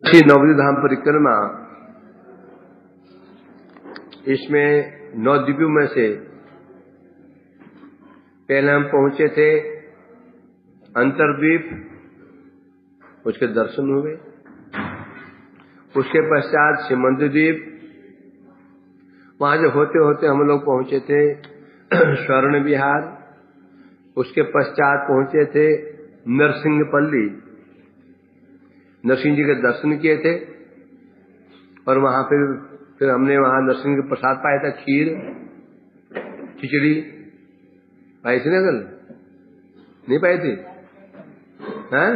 श्री नवद्वीप धाम परिक्रमा, इसमें 9 द्वीपों में से पहले हम पहुंचे थे अंतर्द्वीप, उसके दर्शन हुए। उसके पश्चात सिमंद द्वीप, वहां जो होते होते हम लोग पहुंचे थे स्वर्ण विहार। उसके पश्चात पहुंचे थे नरसिंहपल्ली, नरसिंह जी के दर्शन किए थे। और वहां फिर हमने वहां नरसिंह के प्रसाद पाया था, खीर खिचड़ी पाई थी ना, कल नहीं पाई थी हैं?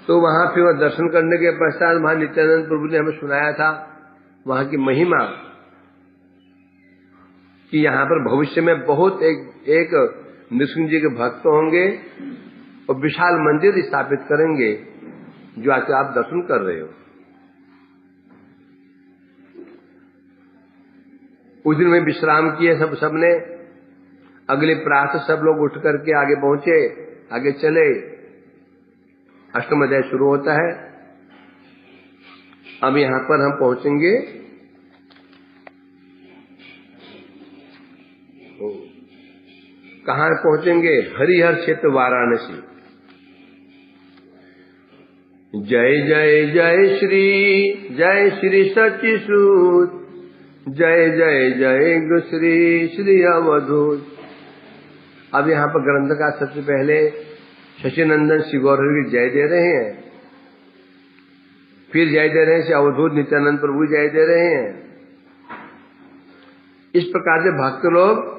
तो वहां फिर दर्शन करने के पश्चात वहां नित्यानंद प्रभु ने हमें सुनाया था वहां की महिमा, कि यहाँ पर भविष्य में बहुत एक नृसिंह जी के भक्त होंगे और विशाल मंदिर स्थापित करेंगे, जो आज आप दर्शन कर रहे हो। उस दिन में विश्राम किए सबने। अगले प्रातः सब लोग उठ करके आगे पहुंचे, आगे चले। अष्टम अध्याय शुरू होता है। अब यहां पर हम पहुंचेंगे कहां पहुंचेंगे? हरिहर क्षेत्र वाराणसी। जय जय जय श्री सच्चिसूत, जय जय जय श्री अवधूत। अब यहाँ पर ग्रंथकार सबसे पहले शशिनंदन श्री गौरहरि की जय दे रहे हैं, फिर जय दे रहे हैं श्री अवधूत नित्यानंद प्रभु जय दे रहे हैं। इस प्रकार से भक्त लोग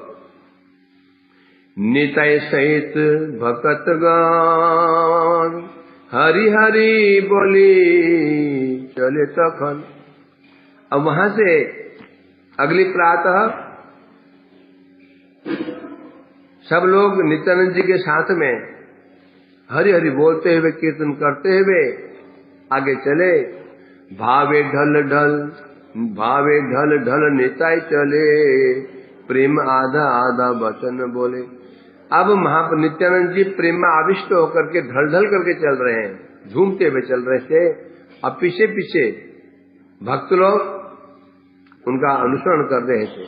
निताय सहित भक्त गान, हरि हरि बोली चले तखन। अब वहां से अगली प्रातः सब लोग नित्यानंद जी के साथ में हरि हरि बोलते हुए कीर्तन करते हुए आगे चले। भावे ढल ढल निताय चले, प्रेम आधा आधा वचन बोले। अब महाप्रभु नित्यानंद जी प्रेम में आविष्ट होकर के ढल ढल करके चल रहे हैं, झूमते हुए चल रहे थे। अब पीछे पीछे भक्त लोग उनका अनुसरण कर रहे थे।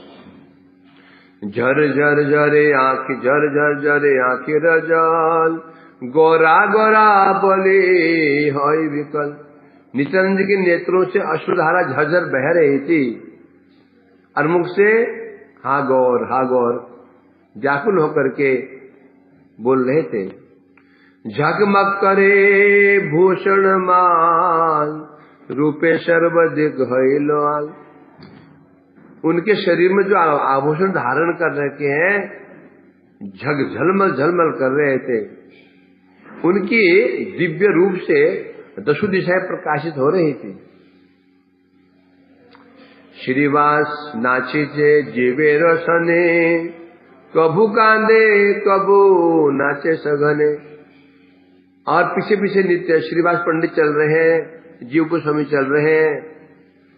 झर झर झरे आंख, झर झर झरे आंखें रजल, गोरा गोरा बोले हई विकल। नित्यानंद के नेत्रों से अश्रुधारा झरझर बह रही थी और मुख से हा गौर व्याकुल होकर के बोल रहे थे। झगमग करे भूषण माल, रूपे सर्वदिक हई लाल। उनके शरीर में जो आभूषण धारण कर रखे हैं, झलमल कर रहे थे। उनकी दिव्य रूप से दशु दिशाएं प्रकाशित हो रही थी। श्रीवास नाचिते जीवे रसने, कभू कांदे कभू नाचे सघने। और पीछे पीछे नित्य श्रीवास पंडित चल रहे हैं, जीव गोस्वामी चल रहे हैं।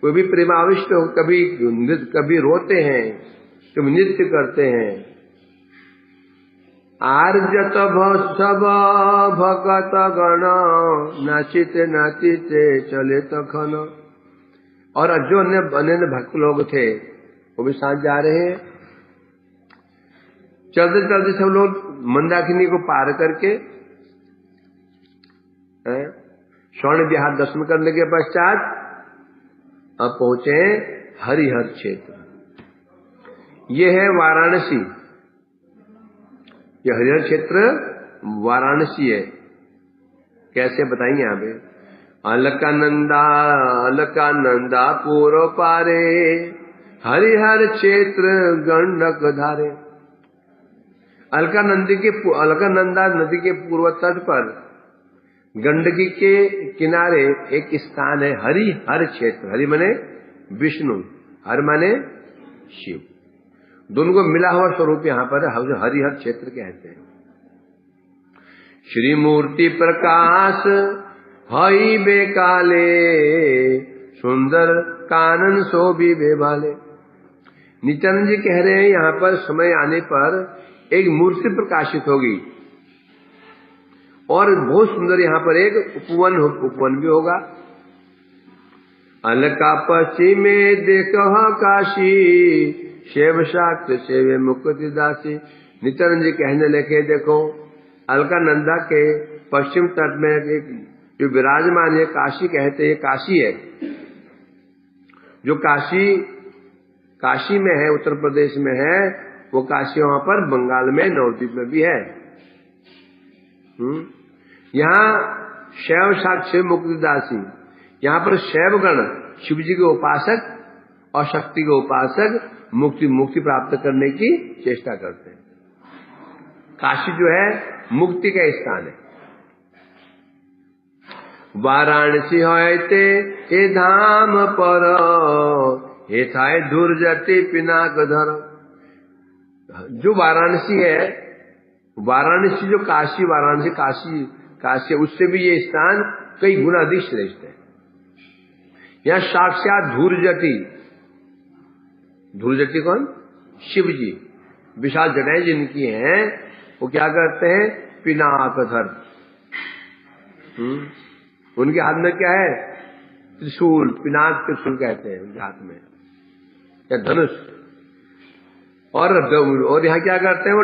कोई भी प्रेमाविष्ट हो, कभी रोते हैं, कभी नृत्य करते हैं। आर्जत सब भगत गण, नाचिते नाचिते चले तखन। और जो अन्य भक्त लोग थे वो भी साथ जा रहे हैं। चलते चलते सब लोग मंदाकिनी को पार करके स्वर्ण विहार दर्शन करने के पश्चात अब पहुंचे हरिहर क्षेत्र। ये है वाराणसी, ये हरिहर क्षेत्र वाराणसी है। कैसे बताएंगे यहाँ पे? अलकानंदा पूर्व पारे, हरिहर क्षेत्र गंडक धारे। अलकानंदा नदी के पूर्व तट पर गंडकी के किनारे एक स्थान है हरिहर क्षेत्र। हरि माने विष्णु, हर माने शिव, दोनों को मिला हुआ स्वरूप यहाँ पर हरिहर क्षेत्र कहते हैं। श्री मूर्ति प्रकाश हई बेकाले, सुंदर कानन शोभी बेभाले। नित्यानंद जी कह रहे हैं यहाँ पर समय आने पर एक मूर्ति प्रकाशित होगी और बहुत सुंदर यहाँ पर एक उपवन भी होगा। अलका पश्चिमे देखह काशी, शिव शाक्त सेवे मुक्ति दासी। नित्यानंद जी कहने लगे, देखो अलकानंदा के पश्चिम तट में एक जो विराजमान है, काशी कहते हैं, काशी है। जो काशी में है, उत्तर प्रदेश में है, वो काशी वहां पर बंगाल में नवद्वीप में भी है। यहाँ शैव साक्ष्य मुक्तिदासी, यहाँ पर शैवगण शिव जी के उपासक और शक्ति के उपासक मुक्ति प्राप्त करने की चेष्टा करते हैं। काशी जो है मुक्ति का स्थान है। वाराणसी होते हे धाम पर, हे थाए दुर्जति पिनाक धर। जो वाराणसी है, वाराणसी जो काशी उससे भी ये स्थान कई गुना अधिक श्रेष्ठ है। यहाँ साक्षात धूर्जटी कौन? शिव जी। विशाल जटाएं जिनकी हैं, वो क्या करते हैं? पिनाकधर। उनके हाथ में क्या है? त्रिशूल, पिनाक त्रिशूल कहते हैं उनके हाथ में, या धनुष। और यहाँ क्या करते हैं? वो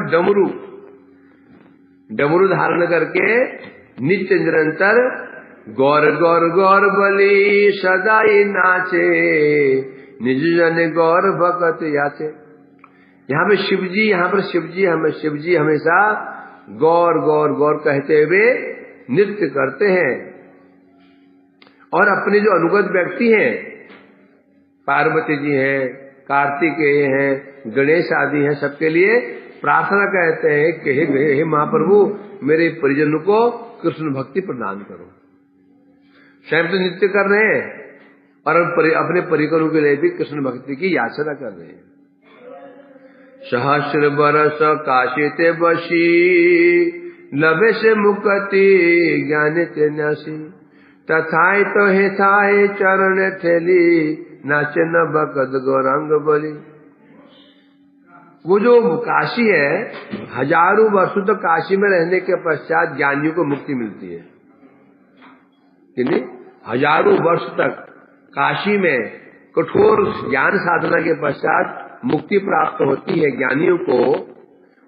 डमरू धारण करके नित्य निरंतर गौर गौर गौर बलि सदाई नाचे, निज जन गौर भगत याचे। यहाँ पे शिवजी हमेशा गौर गौर गौर कहते हुए नृत्य करते हैं। और अपने जो अनुगत व्यक्ति हैं, पार्वती जी हैं, कार्तिकेय हैं, गणेश आदि हैं, सबके लिए प्रार्थना कहते हैं कि हे महाप्रभु, मेरे परिजनों को कृष्ण भक्ति प्रदान करो। स्वयं तो नृत्य कर रहे हैं और अपने परिकरों के लिए भी कृष्ण भक्ति की याचना कर रहे हैं। सहस्र बरस काशी ते बसी, लबे से मुक्ति ज्ञान ते नसी। तथाई तो हेथाई चरण ठेली, नाचे न बकद गौरंग बोली। वो जो काशी है, हजारों वर्षों तक काशी में रहने के पश्चात ज्ञानियों को मुक्ति मिलती है। यानी हजारों वर्ष तक काशी में कठोर ज्ञान साधना के पश्चात मुक्ति प्राप्त होती है ज्ञानियों को।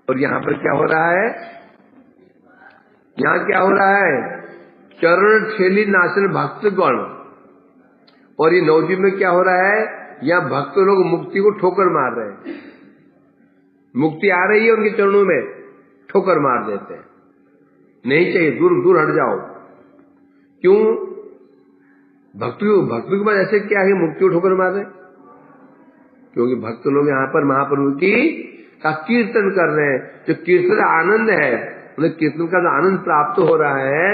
और यहाँ पर क्या हो रहा है? यहाँ क्या हो रहा है? चरण ठेली नाचन भक्तगण। और ये नवद्वीप में क्या हो रहा है? यहाँ भक्त लोग मुक्ति को ठोकर मार रहे हैं। मुक्ति आ रही है उनके चरणों में, ठोकर मार देते हैं। नहीं चाहिए, दूर दूर हट जाओ। क्यों? भक्ति के बाद ऐसे क्या है मुक्ति को ठोकर मार रहे? क्योंकि भक्त लोग यहाँ पर महाप्रभु का कीर्तन कर रहे हैं। जो कीर्तन आनंद है, उन्हें कीर्तन का जो आनंद प्राप्त हो रहा है,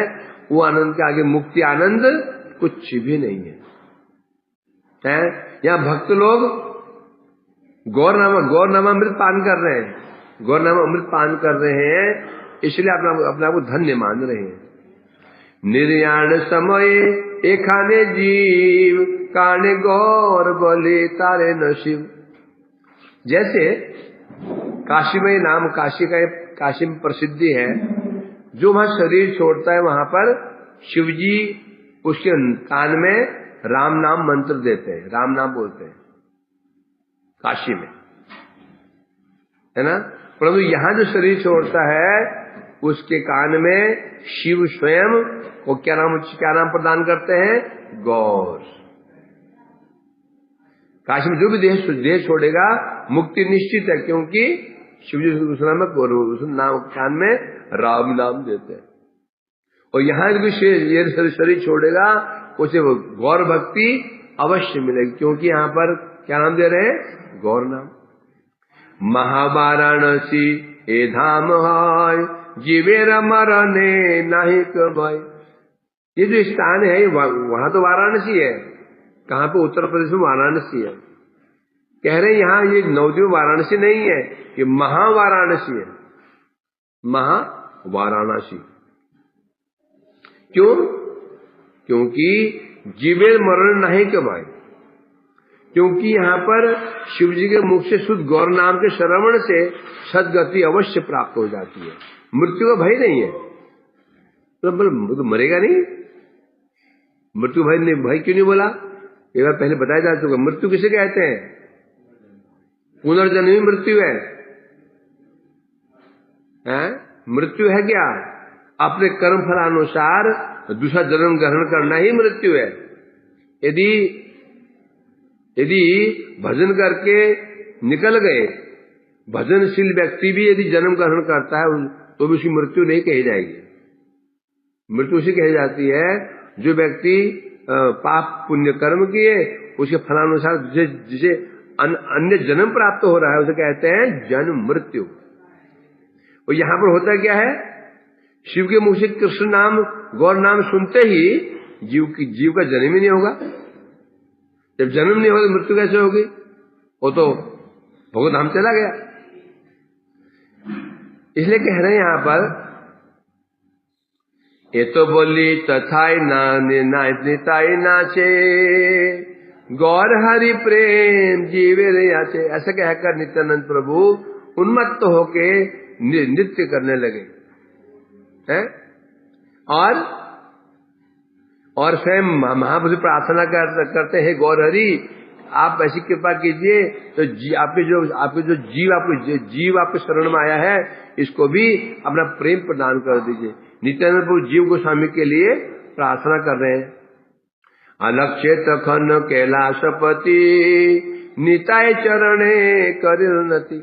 वो आनंद के आगे मुक्ति आनंद कुछ भी नहीं है। यहाँ भक्त लोग गौर नामामृत पान कर रहे हैं, गौर नामामृत पान कर रहे हैं, इसलिए अपना को धन्य मान रहे हैं। निर्याण समय एखाने जीव, काने गौर बोले तारे नसीब। जैसे काशी में नाम, काशी में प्रसिद्धि है। जो वहां शरीर छोड़ता है, वहां पर शिवजी उसके कान में राम नाम मंत्र देते हैं, राम नाम बोलते हैं काशी में, है ना। परंतु यहाँ जो शरीर छोड़ता है, उसके कान में शिव स्वयं को क्या नाम प्रदान करते हैं? गौर। काशी में जो भी देह छोड़ेगा, मुक्ति निश्चित है, क्योंकि शिवजी उस नाम कान में राम नाम देते हैं। और यहाँ भी शरीर छोड़ेगा, उसे गौर भक्ति अवश्य मिलेगी, क्योंकि यहाँ पर क्या नाम दे रहे हैं? गौर नाम। महावाराणसी ए धाम है, जीवेर मरने नहीं कभाई। ये जो स्थान है, वहां तो वाराणसी है। कहाँ पे? उत्तर प्रदेश में वाराणसी है। कह रहे यहाँ ये नवद्वीप वाराणसी नहीं है, ये महावाराणसी है, महावाराणसी। क्यों? क्योंकि जीवेर मरण नहीं कभाई, क्योंकि यहाँ पर शिव जी के मुख से शुद्ध गौर नाम के श्रवण से सदगति अवश्य प्राप्त हो जाती है, मृत्यु का भय नहीं है। तो मरेगा नहीं? मृत्यु भाई क्यों नहीं बोला? एक बार पहले बताया जा चुका। मृत्यु किसे कहते हैं? पुनर्जन्मी मृत्यु है। मृत्यु है क्या? अपने कर्म फलानुसार दूसरा जन्म ग्रहण करना ही मृत्यु है। यदि भजन करके निकल गए, भजनशील व्यक्ति भी यदि जन्म ग्रहण करता है तो भी उसकी मृत्यु नहीं कही जाएगी। मृत्यु उसे कही जाती है जो व्यक्ति पाप पुण्य कर्म किए, उसके फलानुसार जिसे अन्य जन्म प्राप्त हो रहा है उसे कहते हैं जन्म मृत्यु। और यहां पर होता क्या है? शिव के मुख से कृष्ण नाम गौर नाम सुनते ही जीव का जन्म ही नहीं होगा। जब जन्म नहीं होगा मृत्यु कैसे होगी? वो तो भगवत धाम चला गया। इसलिए कह रहे हैं यहां पर, ये तो बोली तथाई निताई नाचे गौर हरि प्रेम जीवे रे आचे। ऐसा कहकर नित्यानंद प्रभु उन्मत्त होके नृत्य करने लगे हैं। और स्वयं महाप्रभु प्रार्थना करते हैं, गौर हरि आप ऐसी कृपा कीजिए तो आपके जो जीव आपके शरण में आया है इसको भी अपना प्रेम प्रदान कर दीजिए। नित्यानंद प्रभु जीव गोस्वामी के लिए प्रार्थना कर रहे हैं। अलक्षित खन कैलाशपति निताय चरणे करिल नति।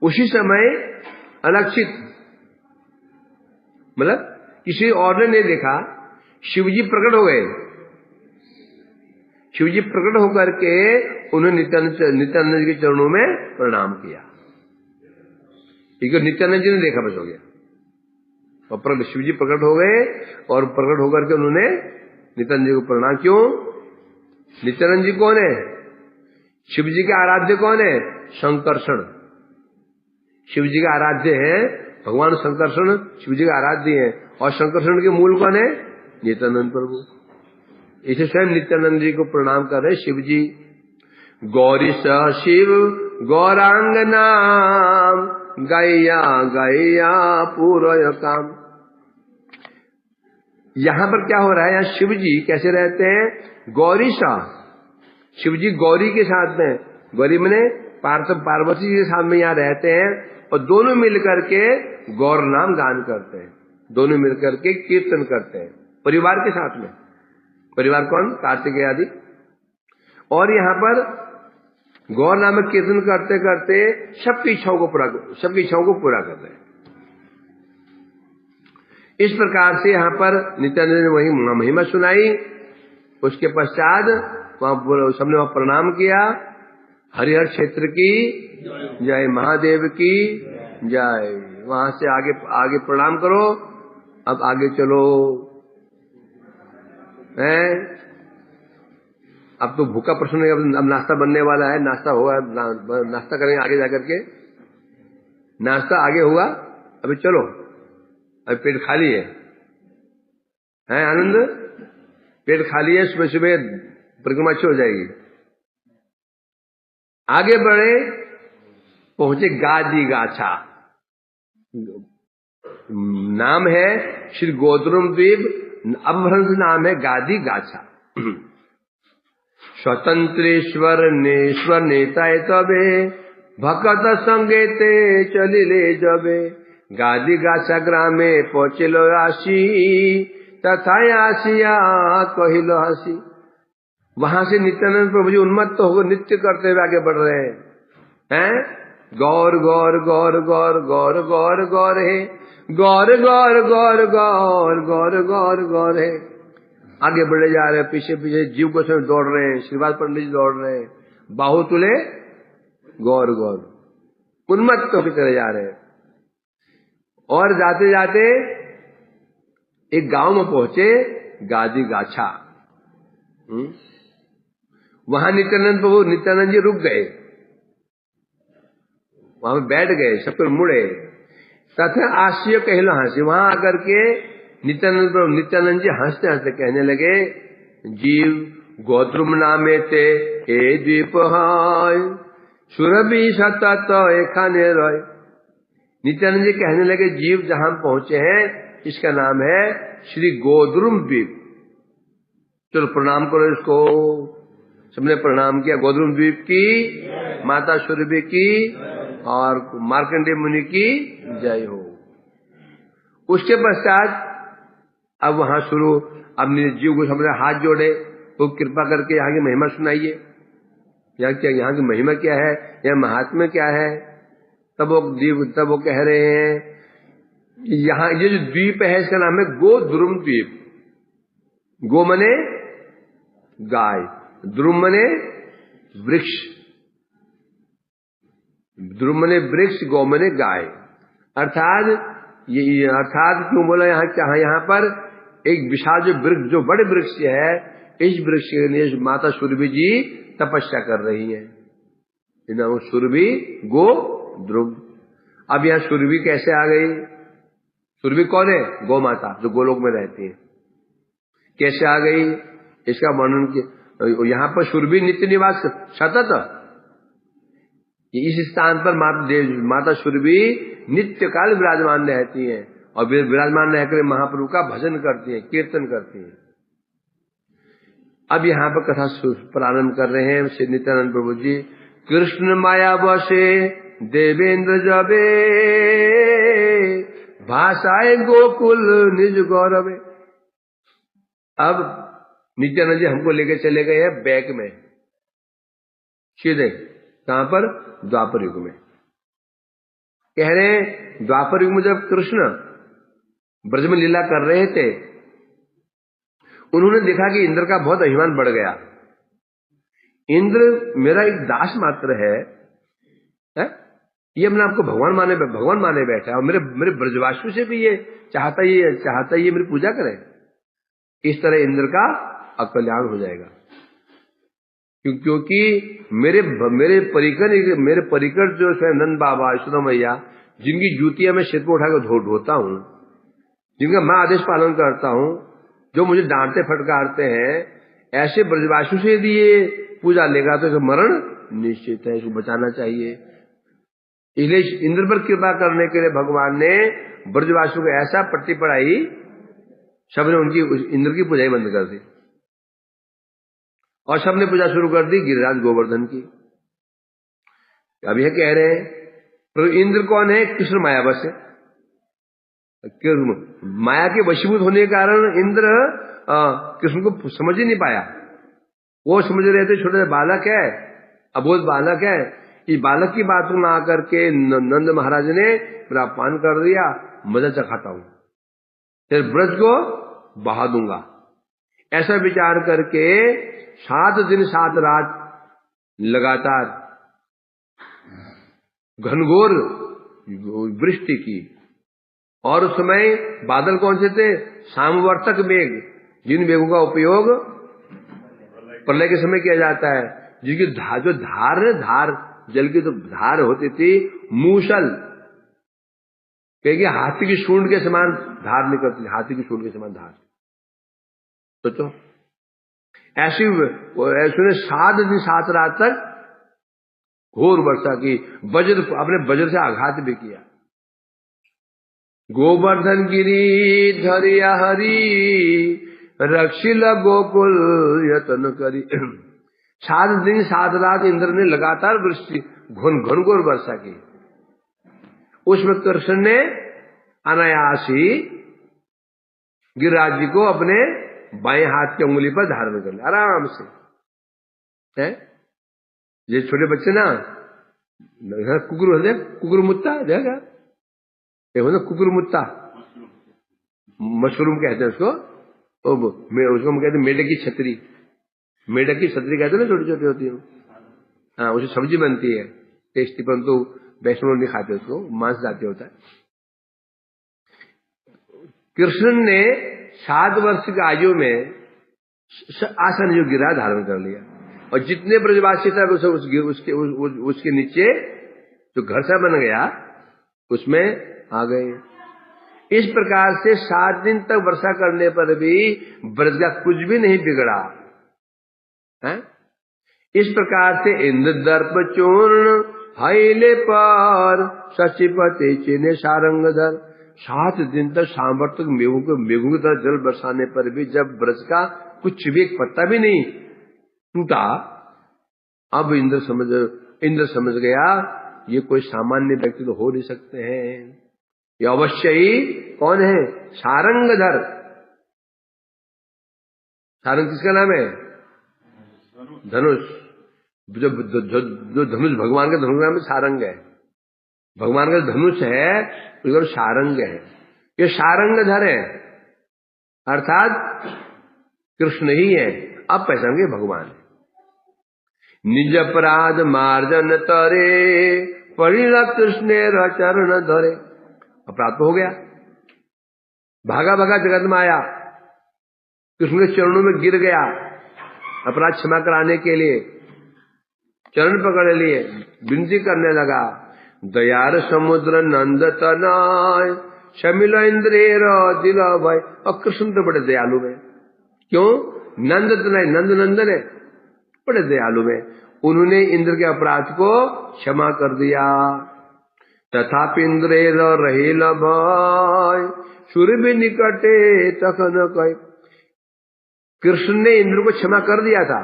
उसी समय अलक्षित मतलब किसी और ने नहीं देखा, शिवजी प्रकट हो गए। शिवजी प्रकट होकर के उन्होंने नित्यानंद के चरणों में प्रणाम किया। नित्यानंद जी ने देखा, बस हो गया। और शिवजी प्रकट हो गए और प्रकट होकर के उन्होंने नित्यानंद जी को प्रणाम। क्यों? नित्यानंद जी कौन है? शिव जी के आराध्य कौन है? शंकरषण। शिव जी का आराध्य है भगवान शंकरषण, शिव जी का आराध्य है। और शंकरषण के मूल कौन है? नित्यानंद प्रभु। इसे स्वयं नित्यानंद जी को प्रणाम कर रहे शिव जी। गौरी स शिव गौरांग नाम गैया गैया पूरा काम। यहां पर क्या हो रहा है? यहाँ शिव जी कैसे रहते हैं? गौरी सा, शिव जी गौरी के साथ में, गौरी मने पार्वती जी के साथ में यहाँ रहते हैं और दोनों मिलकर के गौर नाम गान करते हैं, दोनों मिलकर के कीर्तन करते हैं परिवार के साथ में। परिवार कौन? कार्तिकेय आदि। और यहाँ पर गौर नाम कीर्तन करते करते सबकी इच्छाओं को पूरा कर रहे हैं। इस प्रकार से यहाँ पर नित्यानंद ने वही महिमा सुनाई। उसके पश्चात सबने वहां प्रणाम किया। हरिहर क्षेत्र की जय, महादेव की जय। वहां से आगे प्रणाम करो। अब आगे चलो हैं। अब तो भूखा प्रश्न है, अब नाश्ता बनने वाला है। नाश्ता होगा, नाश्ता करेंगे आगे जाकर के। नाश्ता आगे हुआ, अभी चलो, अभी पेट खाली है आनंद, पेट खाली है। सुबह सुबह परिक्रमा अच्छी हो जाएगी। आगे बढ़े, पहुंचे गादी गाछा। नाम है श्री गोद्रुम द्वीप, अपभ्रंश नाम है गादी गाछा। स्वतंत्रेश्वर नेश्वर नेताए तबे भक्त संगेते चलिले जबे। गादी गाछा ग्रामे पहुंचलो आशी तथा आसिया कहिलो हसी। वहां से नित्यानंद प्रभु जी उन्मत्त होकर नृत्य करते हुए आगे बढ़ रहे हैं। गौर गौर गौर गौर गौर गौर गौर है, गौर गौर गौर गौर गौर गौर गौर है। आगे बढ़े जा रहे हैं, पीछे पीछे जीव गोस्वामी दौड़ रहे हैं, श्रीवास पंडित जी दौड़ रहे हैं। बाहुतुले गौर गौर उन्मत्त होकर चले जा रहे हैं। और जाते जाते एक गांव में पहुंचे, गादी गाछा। वहां नित्यानंद जी रुक गए, वहां पे बैठ गए, सब कुछ मुड़े। तथा आश्चर्य कहलो हंसी। वहां आकर के नित्यानंद जी हंसते हंसते कहने लगे, जीव गोद्रुम नामे ते ए द्वीप हाय सुरभि सतत एखाने रय। नित्यानंद जी कहने लगे, जीव जहां पहुंचे हैं इसका नाम है श्री गोद्रुम द्वीप। चलो प्रणाम करो इसको। सबने प्रणाम किया। गोद्रुम द्वीप की, माता सुरभि की और मार्कंडेय मुनि की जय हो। उसके पश्चात अब वहां शुरू, अब जीव को सबने हाथ जोड़े, तो कृपा करके यहाँ की महिमा सुनाइए। यहाँ की महिमा क्या है, यहाँ महात्म्य क्या है। तब वो कह रहे हैं यहाँ ये जो द्वीप है इसका नाम है गोद्रुम द्वीप। गो मने गाय, द्रुम मने वृक्ष, द्रुम मने वृक्ष, गौ मने गाय। अर्थात क्यों बोला यहाँ पर एक विशाल जो वृक्ष, जो बड़े वृक्ष है, इस वृक्ष के लिए माता सुरभि जी तपस्या कर रही है। सुरभि गो द्रुम। अब यहाँ सुरभि कैसे आ गई? सुरभि कौन है? गौ माता जो गोलोक में रहती है। कैसे आ गई इसका वर्णन यहाँ पर सुरभि नित्य निवास सतत, इस स्थान पर माता सुरभि नित्य काल विराजमान रहती हैं और विराजमान रहकर महाप्रभु का भजन करती हैं, कीर्तन करती हैं। अब यहाँ पर कथा प्रारंभ कर रहे हैं श्री नित्यानंद प्रभु जी। कृष्ण माया बसे देवेंद्र जबे, भाषाए गोकुल निज गौरवे। अब नित्यानंद जी हमको लेके चले गए हैं बैक में, सीधे कहां पर? द्वापर युग में। कह रहे हैं द्वापर युग में जब कृष्ण ब्रज में लीला कर रहे थे, उन्होंने देखा कि इंद्र का बहुत अभिमान बढ़ गया। इंद्र मेरा एक दास मात्र है? ये अपने आपको भगवान माने बैठा है और मेरे ब्रजवासियों से भी ये चाहता ये मेरी पूजा करे। इस तरह इंद्र का अकल्याण हो जाएगा, क्योंकि मेरे परिकर जो है नंद बाबा, यशोदा मैया, जिनकी जूतियां मैं सिर पर उठाकर धोता हूं, जिनका मैं आदेश पालन करता हूं, जो मुझे डांटते फटकारते हैं, ऐसे ब्रजवासियों से यदि ये पूजा लेगा तो मरण निश्चित है। इसको बचाना चाहिए। इसलिए इंद्र पर कृपा करने के लिए भगवान ने ब्रजवासियों को ऐसा पट्टी पढ़ाई, सबने इंद्र की पूजा ही बंद कर दी और सबने पूजा शुरू कर दी गिरिराज गोवर्धन की। अब यह कह रहे हैं तो इंद्र कौन है? कृष्ण माया बस है। माया के वशीभूत होने के कारण इंद्र कृष्ण को समझ ही नहीं पाया। वो समझ रहे थे छोटे बालक है, अबोध बालक है। इस बालक की बात में आकर के नंद महाराज ने मेरा पान कर दिया, मजा चखाता हूं, फिर ब्रज को बहा दूंगा। ऐसा विचार करके 7 दिन 7 रात लगातार घनघोर वृष्टि की। और उस समय बादल कौन से थे? सामवर्तक मेघ, जिन मेघों का उपयोग प्रलय के समय किया जाता है, जिनकी जो धार जल की तो धार होती थी, मूसल कहेगी हाथी की सूंड के समान धार निकलती, हाथी की सूंड के समान धार। सोचो ऐसी 7 दिन 7 रात तक घोर वर्षा की, अपने वज्र से आघात भी किया। गोवर्धन गिरी धरिया हरि, रक्षिल गोकुल यतन करी। 7 दिन 7 रात इंद्र ने लगातार वृष्टि घनघोर वर्षा की। उसमें कृष्ण ने अनायास ही गिरिराज जी को अपने बाएं हाथ की उंगली पर धारण कर लिया आराम से। है ये छोटे बच्चे ना कुकुर होते, कुकुर मुत्ता देखा, ये होता कुकुर मुत्ता, मशरूम कहते हैं उसको। उसको हम कहते हैं मेढक की छतरी, मेढक की छतरी कहते हैं ना, छोटी छोटी होती है। हाँ, उसकी सब्जी बनती है टेस्टी, परंतु वैष्णव नहीं खाते उसको, मांस जाती होता है। कृष्ण ने 7 वर्ष की आयु में आसन जो गिरा धारण कर लिया और जितने ब्रजवासी थे उसके नीचे जो घर सा बन गया उसमें आ गए। इस प्रकार से 7 दिन तक वर्षा करने पर भी ब्रज का कुछ भी नहीं बिगड़ा है। इस प्रकार से इंद्र दर्प चूर्ण हईले पर शशिपति चिन्ह सारंगधर। 7 दिन तक सांबर तक मेघों की तरह जल बरसाने पर भी जब ब्रज का कुछ भी एक पत्ता भी नहीं टूटा, अब इंद्र समझ गया ये कोई सामान्य व्यक्ति तो हो नहीं सकते हैं, ये अवश्य ही कौन है? सारंगधर। सारंग किसका नाम है? धनुष। जो धनुष, भगवान का धनुष नाम सारंग है, भगवान का धनुष है तो सारंग है, ये सारंगधर है, अर्थात कृष्ण ही है। अब पहचान गए भगवान। निज अपराध मार्जन तरे परिणत कृष्ण चरण धरे। अपराध तो हो गया, भागा भागा जगत में आया, कृष्ण के चरणों में गिर गया अपराध क्षमा कराने के लिए, चरण पकड़ लिए, विनती करने लगा। दयार समुद्र नंद तनय शमिल इंद्रेर दिल भय। और कृष्ण तो बड़े दयालु है, क्यों? नंद तनय, नंद नंदन है, बड़े दयालु है, उन्होंने इंद्र के अपराध को क्षमा कर दिया। तथापि इंद्रेर रहिल भय सूर्य भी निकटे तखन कय। कृष्ण ने इंद्र को क्षमा कर दिया था,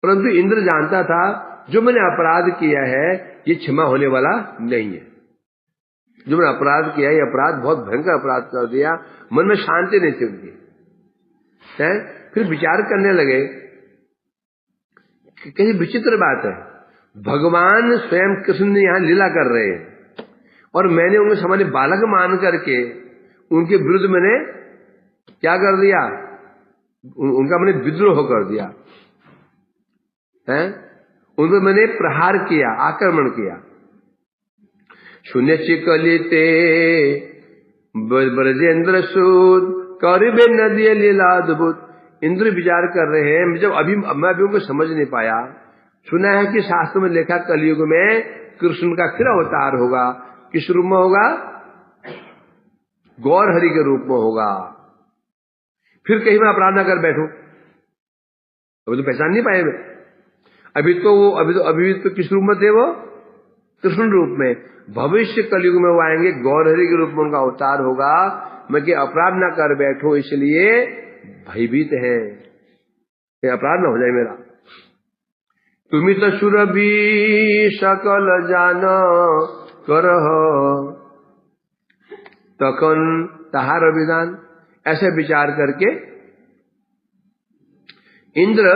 परंतु इंद्र जानता था जो मैंने अपराध किया है ये क्षमा होने वाला नहीं है। जो मैंने अपराध किया, ये अपराध बहुत भयंकर अपराध कर दिया, मन में शांति नहीं थी उनकी। फिर विचार करने लगे, कैसी विचित्र बात है, भगवान स्वयं कृष्ण यहाँ लीला कर रहे हैं और मैंने उन्हें सामान्य बालक मान करके उनके विरुद्ध मैंने क्या कर दिया? उनका मैंने विद्रोह कर दिया है, उन पर मैंने प्रहार किया, आक्रमण किया। शून्य चिकलिते ब्रजेंद्र सूद करिबे नदी लीला अद्भुत। इंद्र विचार कर रहे हैं, मैं अभी उनको समझ नहीं पाया। सुना है कि शास्त्र में लिखा कलयुग में कृष्ण का फिर अवतार होगा। किस रूप में होगा? गौर हरि के रूप में होगा। फिर कहीं मैं अपराध न कर बैठूं, अभी तो पहचान नहीं पाए मैं। अभी तो किस रूप में थे वो? कृष्ण रूप में। भविष्य कलयुग में वो आएंगे, गौर हरि के रूप में उनका अवतार होगा। मैं कि अपराध ना कर बैठूं, इसलिए भयभीत है, अपराध ना हो जाए मेरा। तुम्हें तो सुरभि सकल जान करह तखन तहार विधान। ऐसे विचार करके इंद्र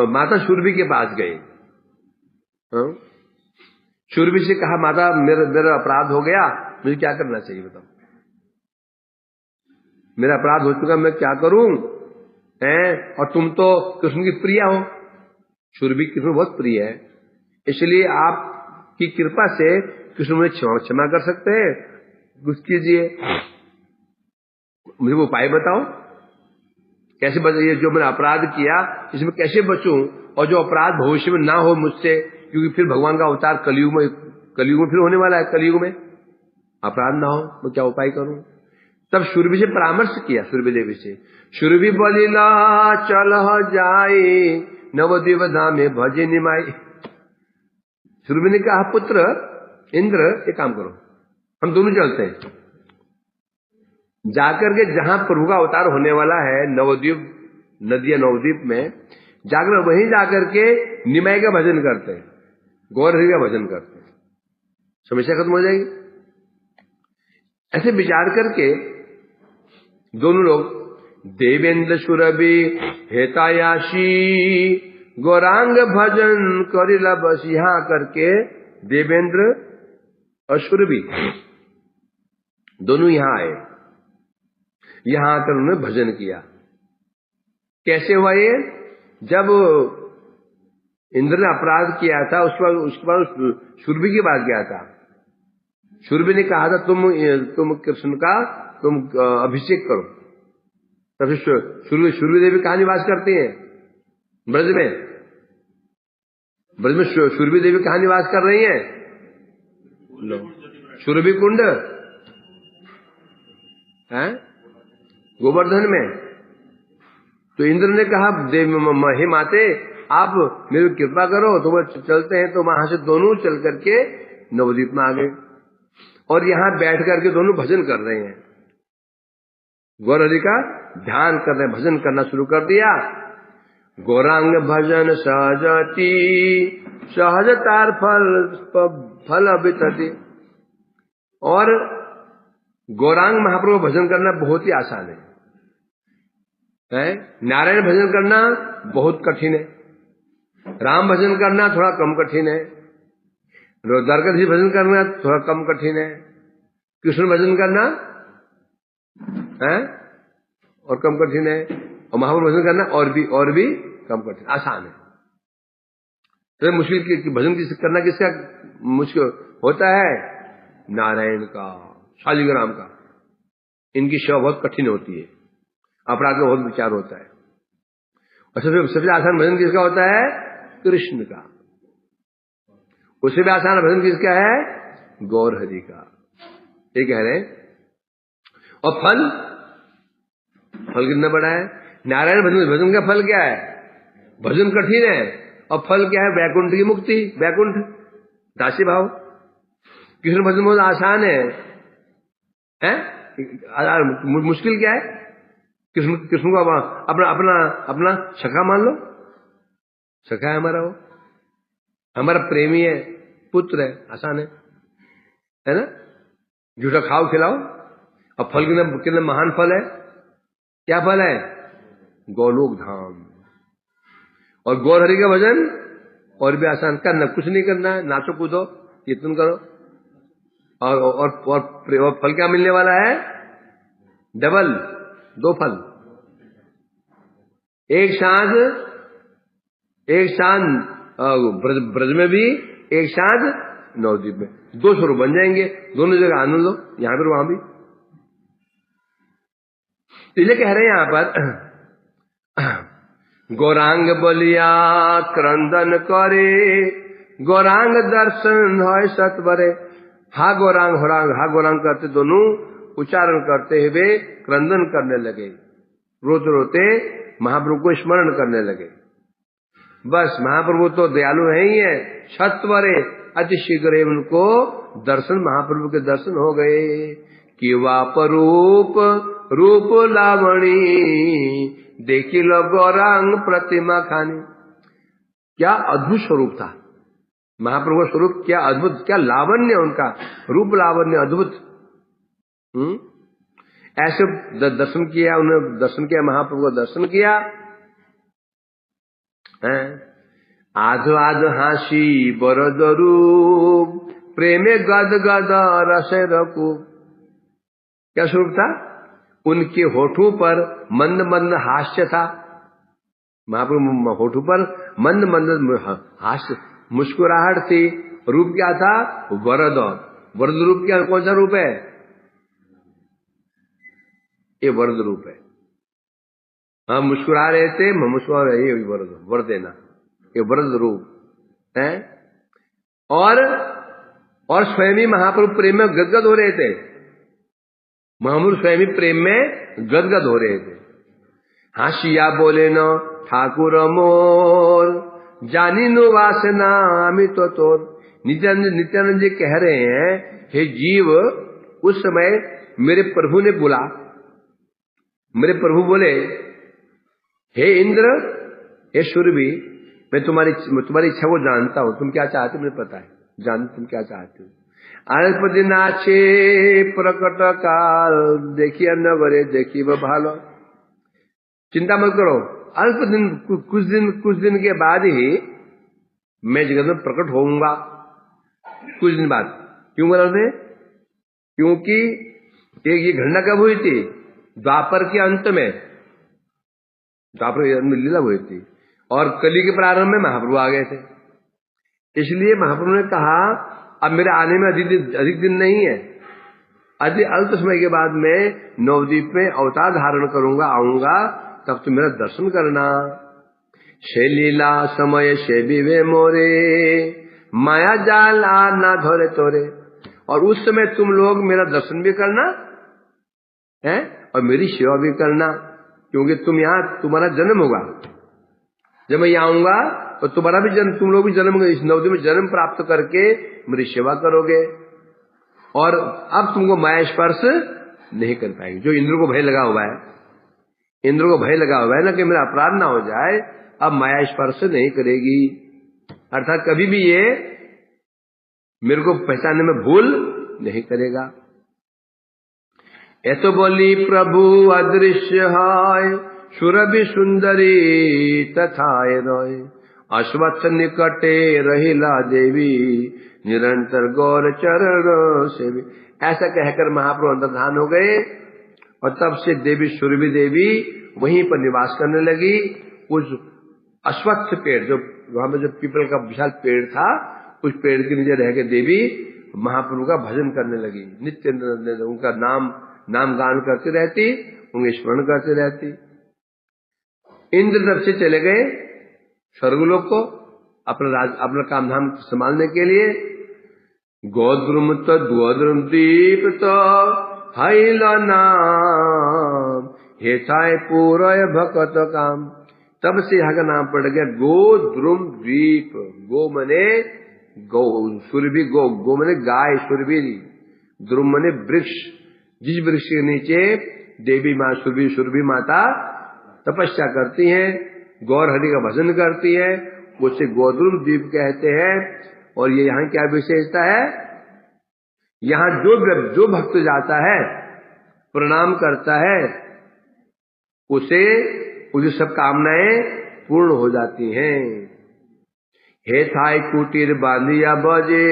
माता सुरभि के पास गए। सुरभि से कहा, माता मेरा अपराध हो गया, मुझे क्या करना चाहिए बताओ? मेरा अपराध हो चुका, मैं क्या करूं? और तुम तो कृष्ण की प्रिया हो, सुरभि कृष्ण बहुत प्रिय है, इसलिए आपकी कृपा से कृष्ण मुझे क्षमा कर सकते हैं, कुछ कीजिए, मुझे वो उपाय बताओ, कैसे बचे? जो मैंने अपराध किया इसमें कैसे बचूं, और जो अपराध भविष्य में ना हो मुझसे, क्योंकि फिर भगवान का अवतार कलयुग में फिर होने वाला है। कलयुग में अपराध ना हो, मैं क्या उपाय करूं? तब सुरभि से परामर्श किया, सुरभि देवी से। सुरभि बोलिला चल जाए नवद्वीप धाम में भजे निमाई। सुरभि ने कहा, पुत्र इंद्र एक काम करो, हम दोनों चलते हैं, जाकर के जहां प्रभु का अवतार होने वाला है नवद्वीप नदिया नवद्वीप में, जाकर वहीं जाकर के निमाई का भजन करते हैं, गौर हरि का भजन करते हैं, समस्या खत्म हो जाएगी। ऐसे विचार करके दोनों लोग देवेंद्र सुरभि हेतायाशी गौरांग भजन करिला बस। यहां करके देवेंद्र और सुरभि दोनों यहां आए, यहां आकर उन्होंने भजन किया। कैसे हुआ ये? जब इंद्र ने अपराध किया था उसके बाद सुरभि की बात किया था। सुरभि ने कहा था तुम कृष्ण का तुम अभिषेक करो। तब सुरभि देवी कहाँ निवास करती है? ब्रज में। ब्रज में सुरभि देवी कहाँ निवास कर रही है? सुरभि कुंड है गोवर्धन में। तो इंद्र ने कहा, हे माते आप मेरी कृपा करो, तो वो चलते हैं। तो वहां से दोनों चल करके नवद्वीप में आ गए और यहाँ बैठ करके दोनों भजन कर रहे हैं, गौर हरि का ध्यान कर रहे हैं, भजन करना शुरू कर दिया। गौरांग भजन सहजती सहजतार फल अभितति। और गौरांग महाप्रभु भजन करना बहुत ही आसान है? नारायण भजन करना बहुत कठिन है, राम भजन करना थोड़ा कम कठिन है, द्वारकाधीश भजन करना थोड़ा कम कठिन है, कृष्ण भजन करना है और कम कठिन है, और महाप्रभु भजन करना और भी कम कठिन। आसान है तो मुश्किल भजन करना किसका मुश्किल होता है? नारायण का, शालिग्राम का। इनकी सेवा बहुत कठिन होती है, अपराध में बहुत विचार होता है। और सबसे आसान भजन किसका होता है? कृष्ण का। उससे भी आसान भजन किसका है? गौर हरि का। ये कह रहे हैं। और फल कितना बड़ा है? नारायण भजन का फल क्या है? भजन कठिन है और फल क्या है? वैकुंठ की मुक्ति, वैकुंठ दासी भाव। कृष्ण भजन बहुत आसान है, मुश्किल क्या है? कृष्ण को अपना सखा मान लो, सखा है हमारा, वो हमारा प्रेमी है, पुत्र है, आसान है ना? झूठा खाओ खिलाओ। और फल कितना महान फल है? क्या फल है? गोलोक धाम। और गौर हरि का भजन और भी आसान, करना कुछ नहीं करना है, नाचो कूदो कीर्तन करो, और फल क्या मिलने वाला है? डबल, 2 फल। एक सांझ ब्रज में भी, एक सांझ नवद्वीप में, 2 स्वरूप बन जाएंगे, दोनों जगह आनंद लो, यहां पर वहां भी। इसलिए कह रहे हैं यहां पर गौरांग बलिया क्रंदन करे, गौरांग दर्शन है सतवरे। हा गौरांग करते दोनों उच्चारण करते हुए क्रंदन करने लगे, रोते रोते महाप्रभु को स्मरण करने लगे। बस महाप्रभु तो दयालु है ही है, सत्वरे अति शीघ्र उनको दर्शन, महाप्रभु के दर्शन हो गए। कि वापरूप रूप लावणी देखी लो गौरांग प्रतिमा खानी। क्या अद्भुत स्वरूप था महाप्रभु का स्वरूप, क्या अद्भुत, क्या लावण्य उनका रूप, लावण्य अद्भुत। ऐसे दर्शन किया, उन्होंने दर्शन किया, महाप्रभु का दर्शन किया। आधो आधो हासी बरद रूप, प्रेमे गद गद रसे रकू। क्या स्वरूप था? उनके होठों पर मंद मंद हास्य था, महाप्रभु होठों पर मंद मंद हास्य, मुस्कुराहट थी। रूप क्या था? वरद। वरद रूप क्या, कौन सा रूप है? ये वरद रूप है। हम मुस्कुरा रहे थे, मुस्कुरा रहे, ये वरद, वर देना, ये वरद रूप है। और स्वयं महाप्रभु प्रेम में गदगद हो रहे थे, महाप्रभु स्वयं प्रेम में गदगद हो रहे थे। हाशिया बोले न ठाकुर मोर, जानी नो वासना अमित तोर। नित्यानंद जी कह रहे हैं, हे जीव, उस समय मेरे प्रभु ने बोला, मेरे प्रभु बोले, हे इंद्र, हे सूर्य, मैं तुम्हारी इच्छा को जानता हूं, तुम क्या चाहते हो मुझे पता है, जान तुम क्या चाहते हो। अल्प दिन आछे प्रकट काल, देखिए नगरे देखी वो भालो। चिंता मत करो, अल्प दिन, कुछ दिन के बाद ही मैं जगत में प्रकट होऊंगा, कुछ दिन बाद। क्यों बोला उसने? क्योंकि ये घटना कब हुई थी? द्वापर के अंत में, द्वापर में लीला हुई थी, और कली के प्रारंभ में महाप्रभु आ गए थे। इसलिए महाप्रभु ने कहा, अब मेरे आने में अधिक दिन नहीं है, अति अल्प समय के बाद मैं नवद्वीप में अवतार धारण करूंगा, आऊंगा, तब तुम मेरा दर्शन करना। शे लीला समय शे विवे मोरे, माया जाल आ ना धोरे तोरे। और उस समय तुम लोग मेरा दर्शन भी करना है और मेरी सेवा भी करना, क्योंकि तुम्हारा जन्म होगा। जब मैं यहाँ आऊंगा तो तुम लोग भी जन्म होगा, इस नवद्वीप में जन्म प्राप्त करके मेरी सेवा करोगे। और अब तुमको माया स्पर्श नहीं कर पाएगी। जो इंद्र को भय लगा हुआ है, इंद्र को भय लगा हुआ है ना कि मेरा अपराध ना हो जाए, अब माया स्पर्श नहीं करेगी। अर्थात कभी भी ये मेरे को पहचानने में भूल नहीं करेगा। ऐसो बोली प्रभु अदृश्य है, सुरभि सुंदरी तथाए रोय, अश्वत्थ निकटे रहिला देवी, निरंतर गौर चरण सेवी। ऐसा कहकर महाप्रभु अंतर्धान हो गए और तब से देवी सुरभि देवी वहीं पर निवास करने लगी। उस अश्वत्थ पेड़, जो वहां पर जो पीपल का विशाल पेड़ था, उस पेड़ के नीचे रह के देवी महाप्रभु का भजन करने लगी। नित्य उनका नाम गान करती रहती, उन्हें स्मरण करती रहती। इंद्र तब से चले गए स्वर्गलोक को अपना कामधाम संभालने के लिए। गोद्रुम तद्वद्रुम दीप हैला नाम, हेताय पूरय भक्त काम। तब से यहाँ का नाम पड़ गया गोद्रुम द्वीप। गो मने गौ, सुरभि गो, गो मने गाय, सुरभि। द्रुम मने वृक्ष, जिस वृक्ष के नीचे देवी माँ सुरभि माता तपस्या करती हैं, गौर हरि का भजन करती है, उसे गोद्रुम द्वीप कहते हैं। और ये यहाँ क्या विशेषता है, यहाँ जो भक्त जाता है, प्रणाम करता है, उसे सब कामनाएं पूर्ण हो जाती हैं। हे थाई कुटीर बांधिया बजे,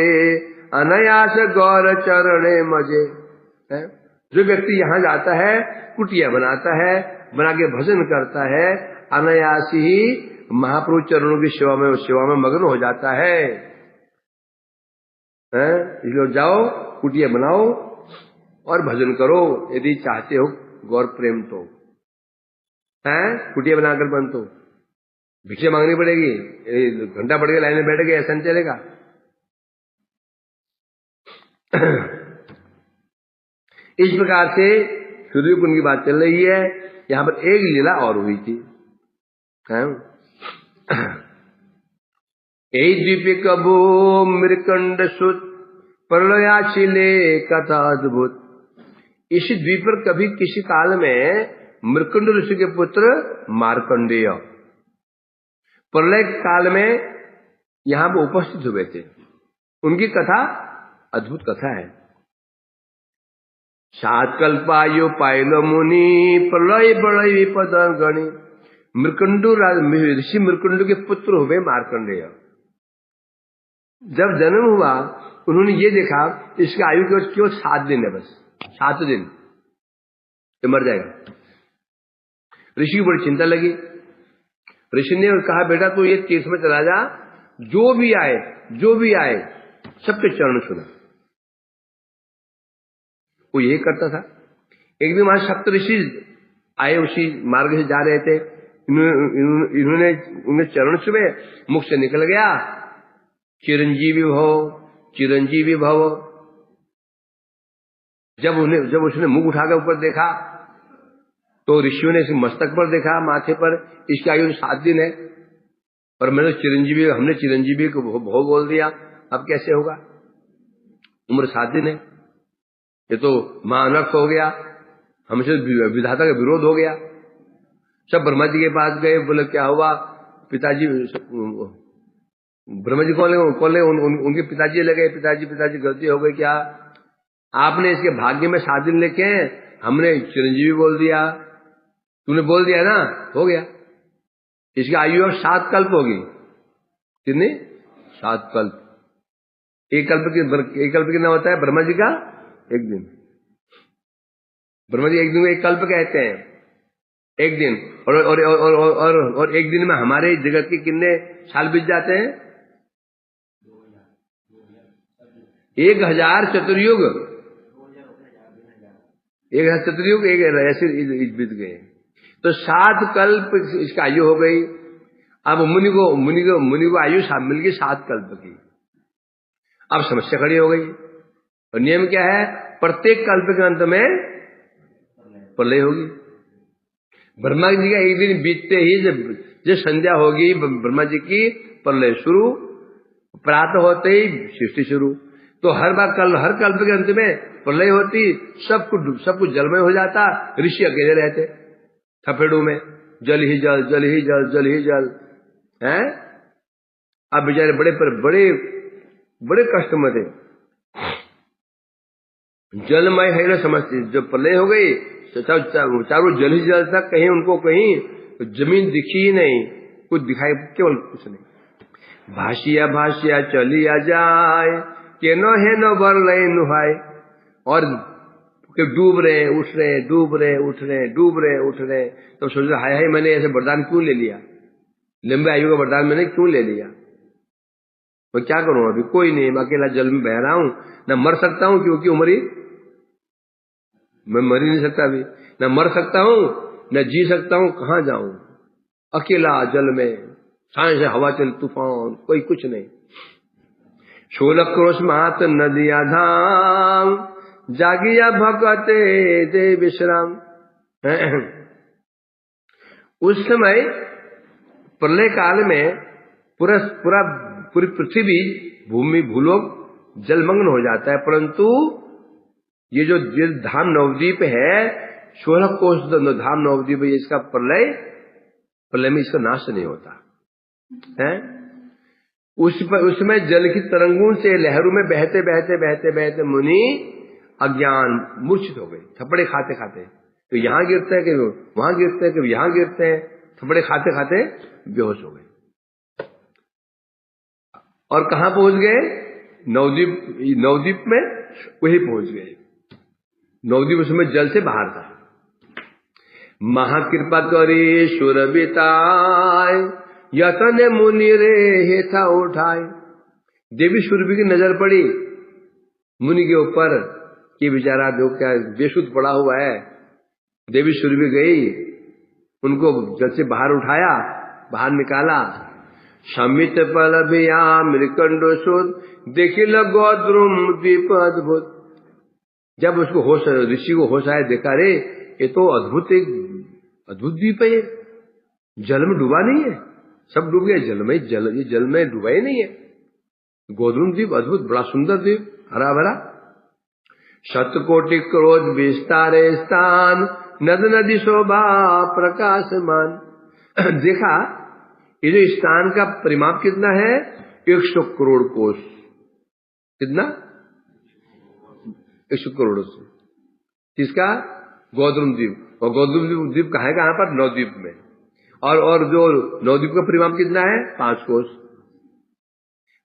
अनायास गौर चरणे मजे। जो व्यक्ति यहाँ जाता है, कुटिया बनाता है, बना के भजन करता है, अनायास ही महाप्रभु चरणों की सेवा में मग्न हो जाता है। इसलिए जाओ, कुटिया बनाओ और भजन करो यदि चाहते हो गौर प्रेम तो। कुटिया बनाकर बन तो भिक्षा मांगनी पड़ेगी, घंटा पड़ गया लाइन में बैठ गए, ऐसा नहीं चलेगा। इस प्रकार से सूर्य कुंड की बात चल रही है। यहाँ पर एक लीला और हुई थी। ए द्वीप कबो मृकंड सुत, प्रलयाशिले कथा अद्भुत। इस द्वीप पर कभी किसी काल में मृकंड ऋषि के पुत्र मार्कंडेय प्रलय काल में यहाँ पर उपस्थित हुए थे। उनकी कथा अद्भुत कथा है। सात कल्पायु पाइलो मुनि, प्रलय बड़ई विपद गणी। मृकंडु ऋषि मृकंडु के पुत्र हुए मार्कंडेय। जब जन्म हुआ उन्होंने ये देखा इसकी आयु केवल 7 दिन है, बस 7 दिन तो मर जाएगा। ऋषि की बड़ी चिंता लगी। ऋषि ने कहा बेटा तू ये तीर्थ में चला जा, जो भी आए सबके चरण छूना। वो यही करता था। एक दिन वहां सप्त ऋषि आए, उसी मार्ग से जा रहे थे। इन्होंने उन्हें चरण छुए, मुख से निकल गया चिरंजीवी भव। जब उसने मुख उठाकर ऊपर देखा तो ऋषियों ने इसे मस्तक पर देखा, माथे पर, इसकी आयु 7 दिन है और हमने चिरंजीवी को भव बोल दिया। अब कैसे होगा, उम्र 7 दिन है, ये तो महाअनर्थ हो गया, हमसे विधाता का विरोध हो गया। सब ब्रह्मा जी के पास गए, बोले क्या हुआ पिताजी। ब्रह्मा जी कौन उनके पिताजी लगे, पिताजी गलती हो गई क्या, आपने इसके भाग्य में 7 दिन लिखे हैं, हमने चिरंजीवी बोल दिया, तूने बोल दिया ना, हो गया। इसकी आयु अब 7 कल्प होगी। कितनी? 7 कल्प। एक कल्प कितना होता है ब्रह्मा जी का? 1 दिन। ब्रह्मा जी 1 दिन को 1 कल्प कहते हैं, 1 दिन। और 1 दिन में हमारे जगत के कितने साल बीत जाते हैं? 1000 चतुर्युग। 1000 चतुर्युग ऐसे बीत गए। तो 7 कल्प इसका आयु हो गई। अब मुनि को आयु मिल गई 7 कल्प की। अब समस्या खड़ी हो गई। और नियम क्या है, प्रत्येक कल्प के अंत में प्रलय होगी। ब्रह्मा जी का 1 दिन बीतते ही जब संध्या होगी ब्रह्मा जी की, प्रलय शुरू, प्रातः होते ही सृष्टि शुरू। तो हर कल्प के अंत में प्रलय होती, सब कुछ जलमय हो जाता, ऋषि अकेले रहते थपेड़ों में, जल ही जल, जल ही जल, जल ही जल है। अब बेचारे बड़े कष्ट में थे। जलमय है ना समझते, जब प्रलय हो गई चारों जल ही जल था, कहीं उनको कहीं जमीन दिखी ही नहीं, कुछ दिखाई केवल कुछ नहीं। भाषिया चलिया जाए के नो है नो बर लय नुहाय, और डूब रहे उठ रहे, डूब रहे उठ रहे, डूब रहे उठ रहे। तो सोच रहे हाय मैंने ऐसे वरदान क्यों ले लिया, लंबे आयु का वरदान मैंने क्यों ले लिया, मैं क्या करूं, अभी कोई नहीं, मैं अकेला जल में बह रहा हूं, न मर सकता हूं क्योंकि उम्र ही, मैं मर ही नहीं सकता अभी, न मर सकता हूं न जी सकता हूं, कहां जाऊं, अकेला जल में, सांस हवा चल तूफान, कोई कुछ नहीं। 16 क्रोश मात नदिया धाम, जागिया भगते दे विश्राम। उस समय प्रलय काल में पूरी पृथ्वी भूमि भूलोक जलमग्न हो जाता है, परंतु ये जो धाम नवद्वीप है, 16 कोष धाम नवद्वीप, इसका प्रलय में इसका नाश नहीं होता है। उसमें जल की तरंगों से लहरों में बहते बहते बहते बहते मुनि अज्ञान मूर्छित हो गए, थपड़े खाते खाते, तो यहां गिरते हैं कि वहां गिरते हैं कि यहां गिरते हैं, थपड़े खाते खाते बेहोश हो गए। और कहां पहुंच गए, नवद्वीप में वही पहुंच गए। नवद्वीप उसमें जल से बाहर था। महाकृपा करी सुर बिताय, यतन मुनि रे हेथा उठाए। देवी सुरभि की नजर पड़ी मुनि के ऊपर कि बेचारा जो क्या बेसुध पड़ा हुआ है। देवी सुरभि गई, उनको जल से बाहर उठाया, बाहर निकाला। समित पल भिया मृकंडो सुध, देखिल गौद्रुम द्वीप अद्भुत। जब उसको होश, ऋषि को होश आया, देखा रे ये तो अद्भुत द्वीप है, जल में डूबा नहीं है, सब डूब गया जल में, ये जल में डूबा ही नहीं है। गौद्रुम द्वीप अद्भुत, बड़ा सुंदर द्वीप, हरा भरा। शतकोटि क्रोध विस्तारे स्थान, नद नदी शोभा प्रकाशमान। देखा ये जो स्थान का परिमाप कितना है, 100 करोड़ कोष। कितना, 100 करोड़ से। किसका, गौद्रुम द्वीप। और गौद्रुम द्वीप कहाँ है, कहाँ पर, नवद्वीप में। और जो नवद्वीप का परिमाप कितना है, 5 कोष।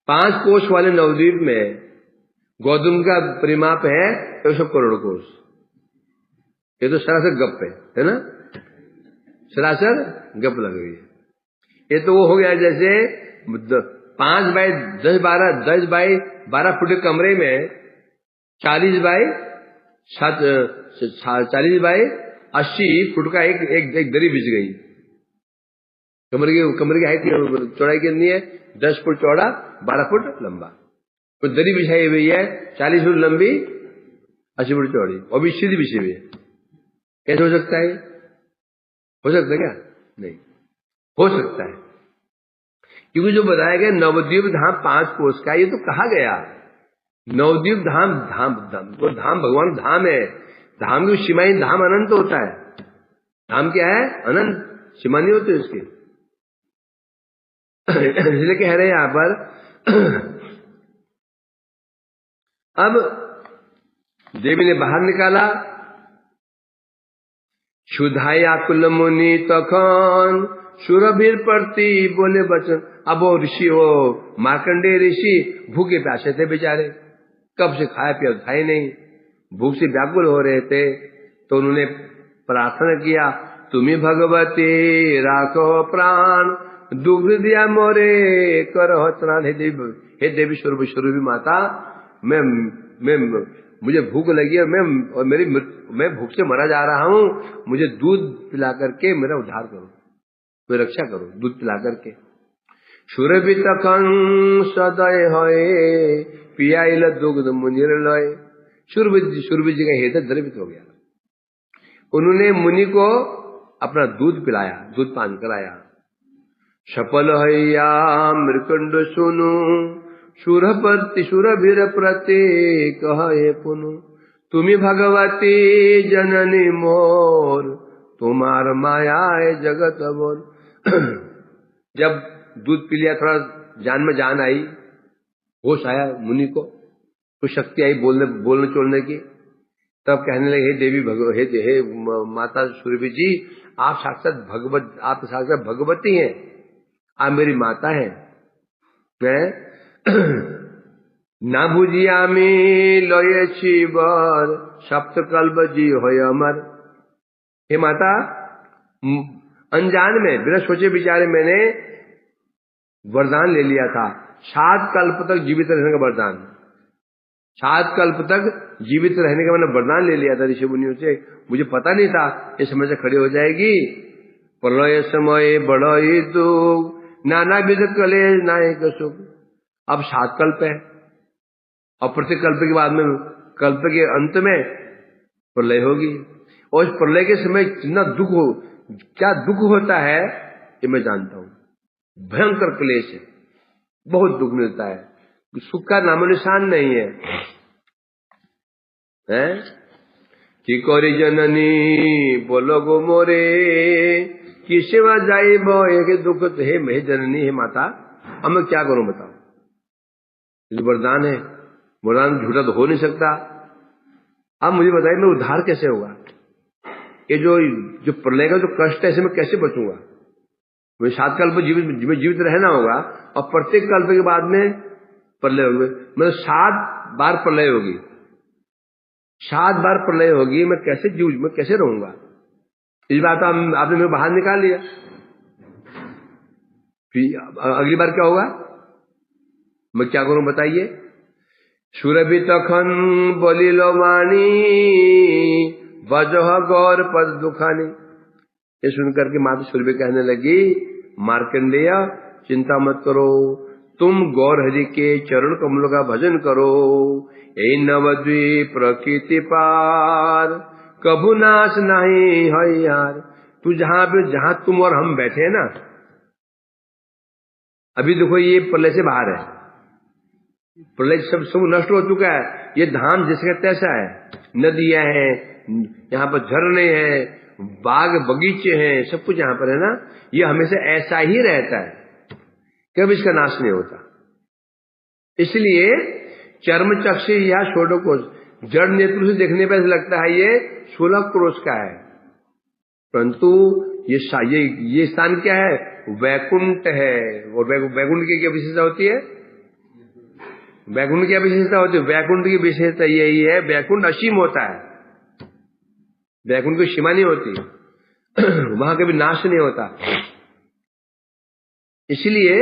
5 कोष वाले नवद्वीप में गौद्रुम का परिमाप है 100 करोड़ कोष। ये तो सरासर गप है ना, सरासर गप लग रही है। ये तो वो हो गया जैसे 5 बाई 10 बाई 12 फुट के कमरे में 40 बाई 80 फुट का एक दरी बिछ गई। कमरे की हाइट चौड़ाई कितनी है, 10 फुट चौड़ा, 12 फुट लंबा। तो दरी बिछाई हुई है 40 फुट लंबी, 80 फुट चौड़ी, और भी सीधी बिछी हुई है। कैसे हो सकता है, हो सकता है क्या, नहीं हो सकता है, क्योंकि जो बताया गया नवद्वीप धाम 5 कोष का, ये तो कहा गया नवद्वीप धाम, तो धाम भगवान धाम है, धाम की सीमाएं, धाम अनंत होता है। धाम क्या है, अनंत, सीमा नहीं होती उसकी। इसलिए कह रहे हैं यहां पर। अब देवी ने बाहर निकाला, क्षुधाया कुल मुनि तखन, सुरभीर प्रति बोले बचन। अब वो ऋषि, वो मार्कंडेय ऋषि भूखे प्यासे थे बेचारे, कब से खाया पिया था ही नहीं, भूख से व्याकुल हो रहे थे। तो उन्होंने प्रार्थना किया, तुम्ही भगवती राखो प्राण, दुग्ध दिया मोरे करो त्राण। हे देवी स्वरूपी माता, मुझे भूख लगी है, मैं भूख से मरा जा रहा हूं, मुझे दूध पिला करके मेरा उद्धार करो, कोई रक्षा करो, दूध पिला करके। सुरभि तखन सदय होए, पियाइल दुग्ध मुनिर लय। सुरभि जी का हृदय द्रवित हो गया। उन्होंने मुनि को अपना दूध पिलाया, दूध पान कराया। सफल हैया मृकंड सुनु, सुरपति सुरभीर प्रति कहे पुनु, तुम्ही भगवती जननी मोर, तुम्हार माया है जगत बोल। जब दूध पी लिया, थोड़ा जान में जान आई, होश आया मुनि को, कुछ शक्ति आई बोलने चोलने की, तब कहने लगे, हे देवी हे माता सूर्यवी जी, आप साक्षात भगवती हैं, आप मेरी माता हैं। ना बुझियामी लये बर, सप्तकल्प जी होय अमर। हे माता, अनजान में बिना सोचे विचारे मैंने वरदान ले लिया था, 7 कल्प तक जीवित रहने का वरदान। 7 कल्प तक जीवित रहने का मैंने वरदान ले लिया था ऋषि मुनियों से। मुझे पता नहीं था ये समय से खड़ी हो जाएगी। प्रलय समय बड़ई दुख, नाना विध कलेश नायक सुख। अब 7 कल्प है, और प्रत्येक कल्प के बाद में, कल्प के अंत में प्रलय होगी, और इस प्रलय के समय कितना दुख हो, क्या दुख होता है ये मैं जानता हूं। भयंकर क्लेश है, बहुत दुख मिलता है, सुख का नामो निशान नहीं है, हैं? कि करी जननी बोलो गो मोरे, किसे वहां जाई बो एक दुख। हे मैं जननी, हे माता, अब मैं क्या करूं बताओ। ये वरदान है, वरदान झूठा तो हो नहीं सकता। अब मुझे बताइए मैं उद्धार कैसे होगा, ये जो प्रलय का जो कष्ट है इसे मैं कैसे बचूंगा। मुझे 7 कल्प जीवित रहना होगा, और प्रत्येक कल्प के बाद में प्रलय होगी, मतलब 7 बार प्रलय होगी, 7 बार प्रलय होगी। मैं कैसे रहूंगा। इस बात आपने मेरे बाहर निकाल लिया, फिर अगली बार क्या होगा, मैं क्या करूं बताइए। सुरभि तखन बोलिलो वाणी, बजह गौर पद दुखानी। ये सुनकर के माता सुरभि कहने लगी, मार्कंडेय चिंता मत करो, तुम गौर हरि के चरण कमलों का भजन करो। ए नवद्वीप प्रकृति पार, कभू नाश नहीं है यार। तू जहां तुम और हम बैठे हैं ना, अभी देखो ये प्रलय से बाहर है, प्रलय सब नष्ट हो चुका है। ये धाम जैसे का तैसा है, नदियां हैं, यहाँ पर झरने हैं, बाग बगीचे हैं, सब कुछ यहाँ पर है ना। ये हमेशा ऐसा ही रहता है, कभी इसका नाश नहीं होता। इसलिए चर्म चक्षु या छोटो कोश, जड़ नेत्र से देखने पर लगता है ये 16 क्रोश का है, परंतु ये स्थान क्या है, वैकुंठ है। और वैकुंठ की क्या विशेषता होती है, वैकुंठ की क्या विशेषता होती है, वैकुंठ की विशेषता यही है, वैकुंठ असीम होता है, वैकुंठ की सीमा नहीं होती, वहां कभी नाश नहीं होता। इसलिए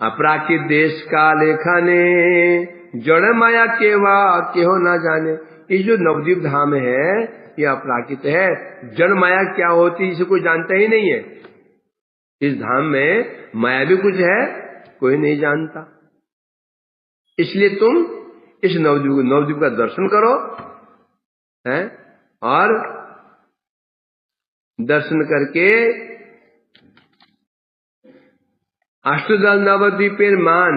अपराकित देश का लेखाने, जड़ माया केवा केहो ना जाने। ये जो नवद्वीप धाम है ये अपराकित है, जड़ माया क्या होती है इसे कोई जानता ही नहीं है। इस धाम में माया भी कुछ है, कोई नहीं जानता। इसलिए तुम इस नवद्वीप का दर्शन करो, हैं, और दर्शन करके अष्टदल नवद्वीपेर मान,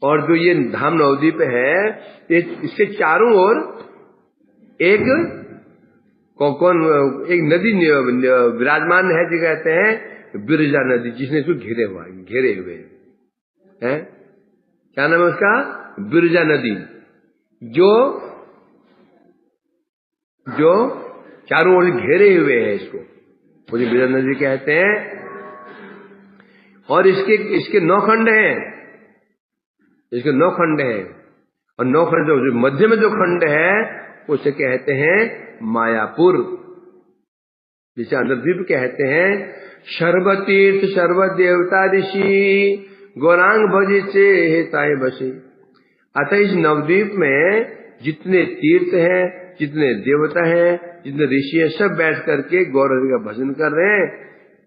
और जो ये धाम नवद्वीप है इसके चारों ओर एक नदी विराजमान है, जो कहते हैं बिरजा नदी, जिसने इसको घेरे हुए हैं। क्या नाम है उसका, बिरजा नदी, जो चारों ओर घेरे हुए हैं इसको, मुझे बिरजा नदी कहते हैं। और इसके 9 खंड हैं, इसके 9 खंड हैं, और 9 खंड जो मध्य में जो खंड है उसे कहते हैं मायापुर, जिसे अंतर्द्वीप कहते हैं। सर्वतीर्थ सर्वदेवता ऋषि, गौरांग भजी से हेताए बसी। अतः इस नवद्वीप में जितने तीर्थ हैं, जितने देवता हैं, जितने ऋषि हैं, सब बैठ करके गौर हरि का भजन कर रहे हैं।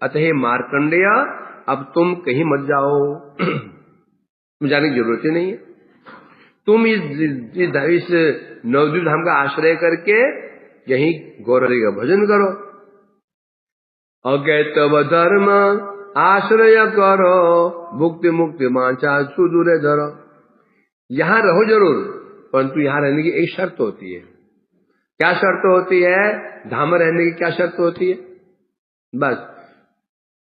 अतः मार्कंडेय, अब तुम कहीं मत जाओ, तुम जाने की जरूरत ही नहीं है। तुम इस नवद्वीप धाम का आश्रय करके यहीं गौर हरि का भजन करो। अज्ञातव धर्म आश्रय करो भुक्ति मुक्ति मांचा सुदूरे धरो। यहां रहो जरूर, परंतु यहां रहने की एक शर्त होती है। क्या शर्त होती है? धाम में रहने की क्या शर्त होती है? बस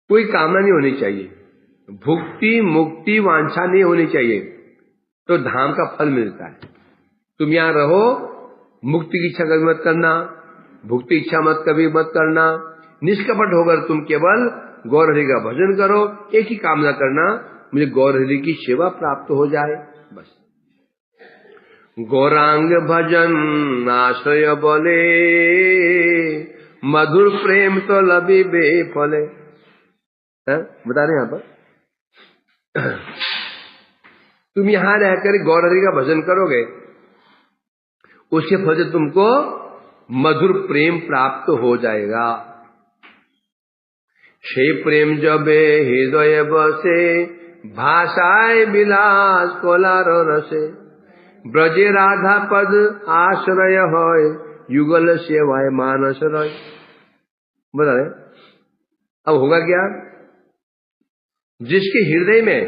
कोई कामना नहीं होनी चाहिए, भुक्ति मुक्ति वांछा नहीं होनी चाहिए, तो धाम का फल मिलता है। तुम यहां रहो, मुक्ति की इच्छा कभी मत करना, भुक्ति इच्छा मत कभी मत करना, निष्कपट होकर तुम केवल गौर हरि का भजन करो। एक ही कामना करना, मुझे गौर हरि की सेवा प्राप्त हो जाए, बस। गौरांग भजन आश्रय बोले, मधुर प्रेम तो लभी बेफले। बता रहे यहां पर तुम यहां रहकर गौर हरि का भजन करोगे, उसके फल से तुमको मधुर प्रेम प्राप्त हो जाएगा। से प्रेम जबे हृदय बसे, भाषाए विलास कोलार रसे, ब्रजे राधा पद आश्रय होय, युगल सेवाय मानस रय। बता रहे अब होगा क्या? जिसके हृदय में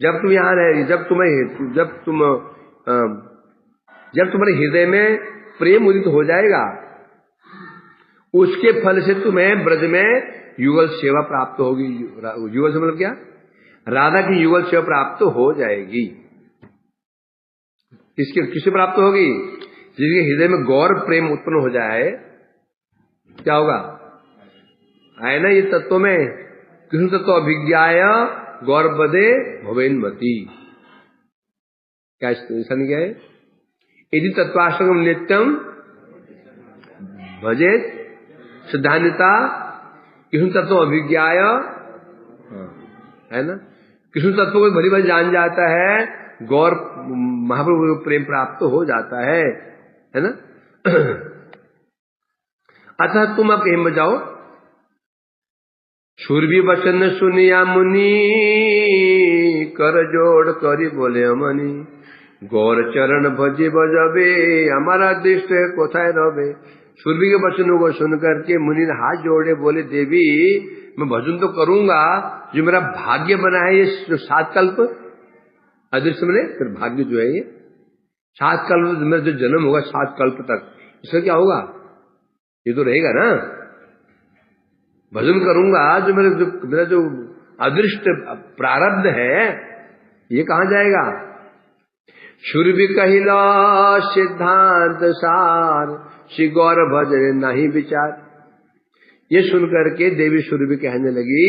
जब तुम यहां रहे, जब तुम्हारे हृदय में प्रेम उदित हो जाएगा, उसके फल से तुम्हें ब्रज में युगल सेवा प्राप्त होगी। युगल से मतलब क्या? राधा की युगल सेवा प्राप्त हो जाएगी। किससे प्राप्त होगी? जिसके हृदय में गौर प्रेम उत्पन्न हो जाए, क्या होगा? आए ना ये तत्व में, कृष्ण तत्व अभिज्ञाय गौर बदे भवेन्मति। क्या ऐसा नहीं क्या है? यदि तत्वाश्रम नित्यम भजेत सिद्धांतता कृष्ण तत्व अभिज्ञाय, है ना? कृष्ण तत्व को भली भली जान जाता है, गौर महाप्रभु प्रेम प्राप्त हो जाता है ना? अतः तुम अब कहीं में जाओ। शूरवी वचन सुनिया मुनि, कर जोड़ करी बोले अमनी, गौर चरण भजी बजबे, हमारा दृष्ट कोथाय रवे। शूरवी के वचनों को सुन करके मुनि ने हाथ जोड़े, बोले देवी मैं भजन तो करूंगा, जो मेरा भाग्य बना है ये जो 7 कल्प अदृश्य में, फिर भाग्य जो है ये 7 कल्प मेरा जो जन्म होगा 7 कल्प तक, इसका क्या होगा? ये तो रहेगा ना। भजन करूंगा, जो मेरा जो अदृष्ट प्रारब्ध है ये कहां जाएगा? शूरवी कहिला सिद्धांत सार, श्री गौर भजन नहीं विचार। ये सुनकर के देवी शूरवी कहने लगी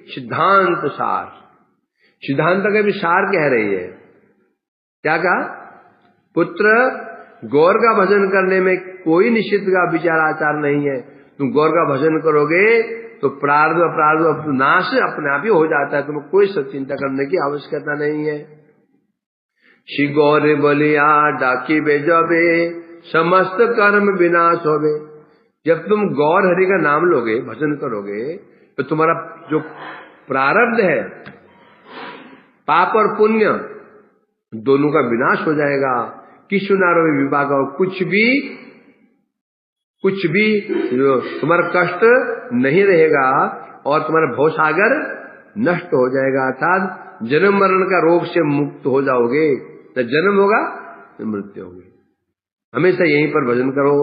सिद्धांत सार। सिद्धांत का भी सार कह रही है। क्या कहा? पुत्र गौर का भजन करने में कोई निश्चित का विचार आचार नहीं है। तुम गौर का भजन करोगे तो प्रारब्ध अपराध नाश अपने आप ही हो जाता है, तुम्हें कोई सब चिंता करने की आवश्यकता नहीं है। श्री गौर बलिया डाकी बेजबे, समस्त कर्म विनाश होवे। जब तुम गौर हरि का नाम लोगे, भजन करोगे, तो तुम्हारा जो प्रारब्ध है, पाप और पुण्य दोनों का विनाश हो जाएगा। किसु नारो विभाग, कुछ भी तुम्हारा कष्ट नहीं रहेगा और तुम्हारा भवसागर नष्ट हो जाएगा। अर्थात जन्म मरण का रोग से मुक्त हो जाओगे। न जन्म होगा न मृत्यु होगी। हमेशा यहीं पर भजन करो।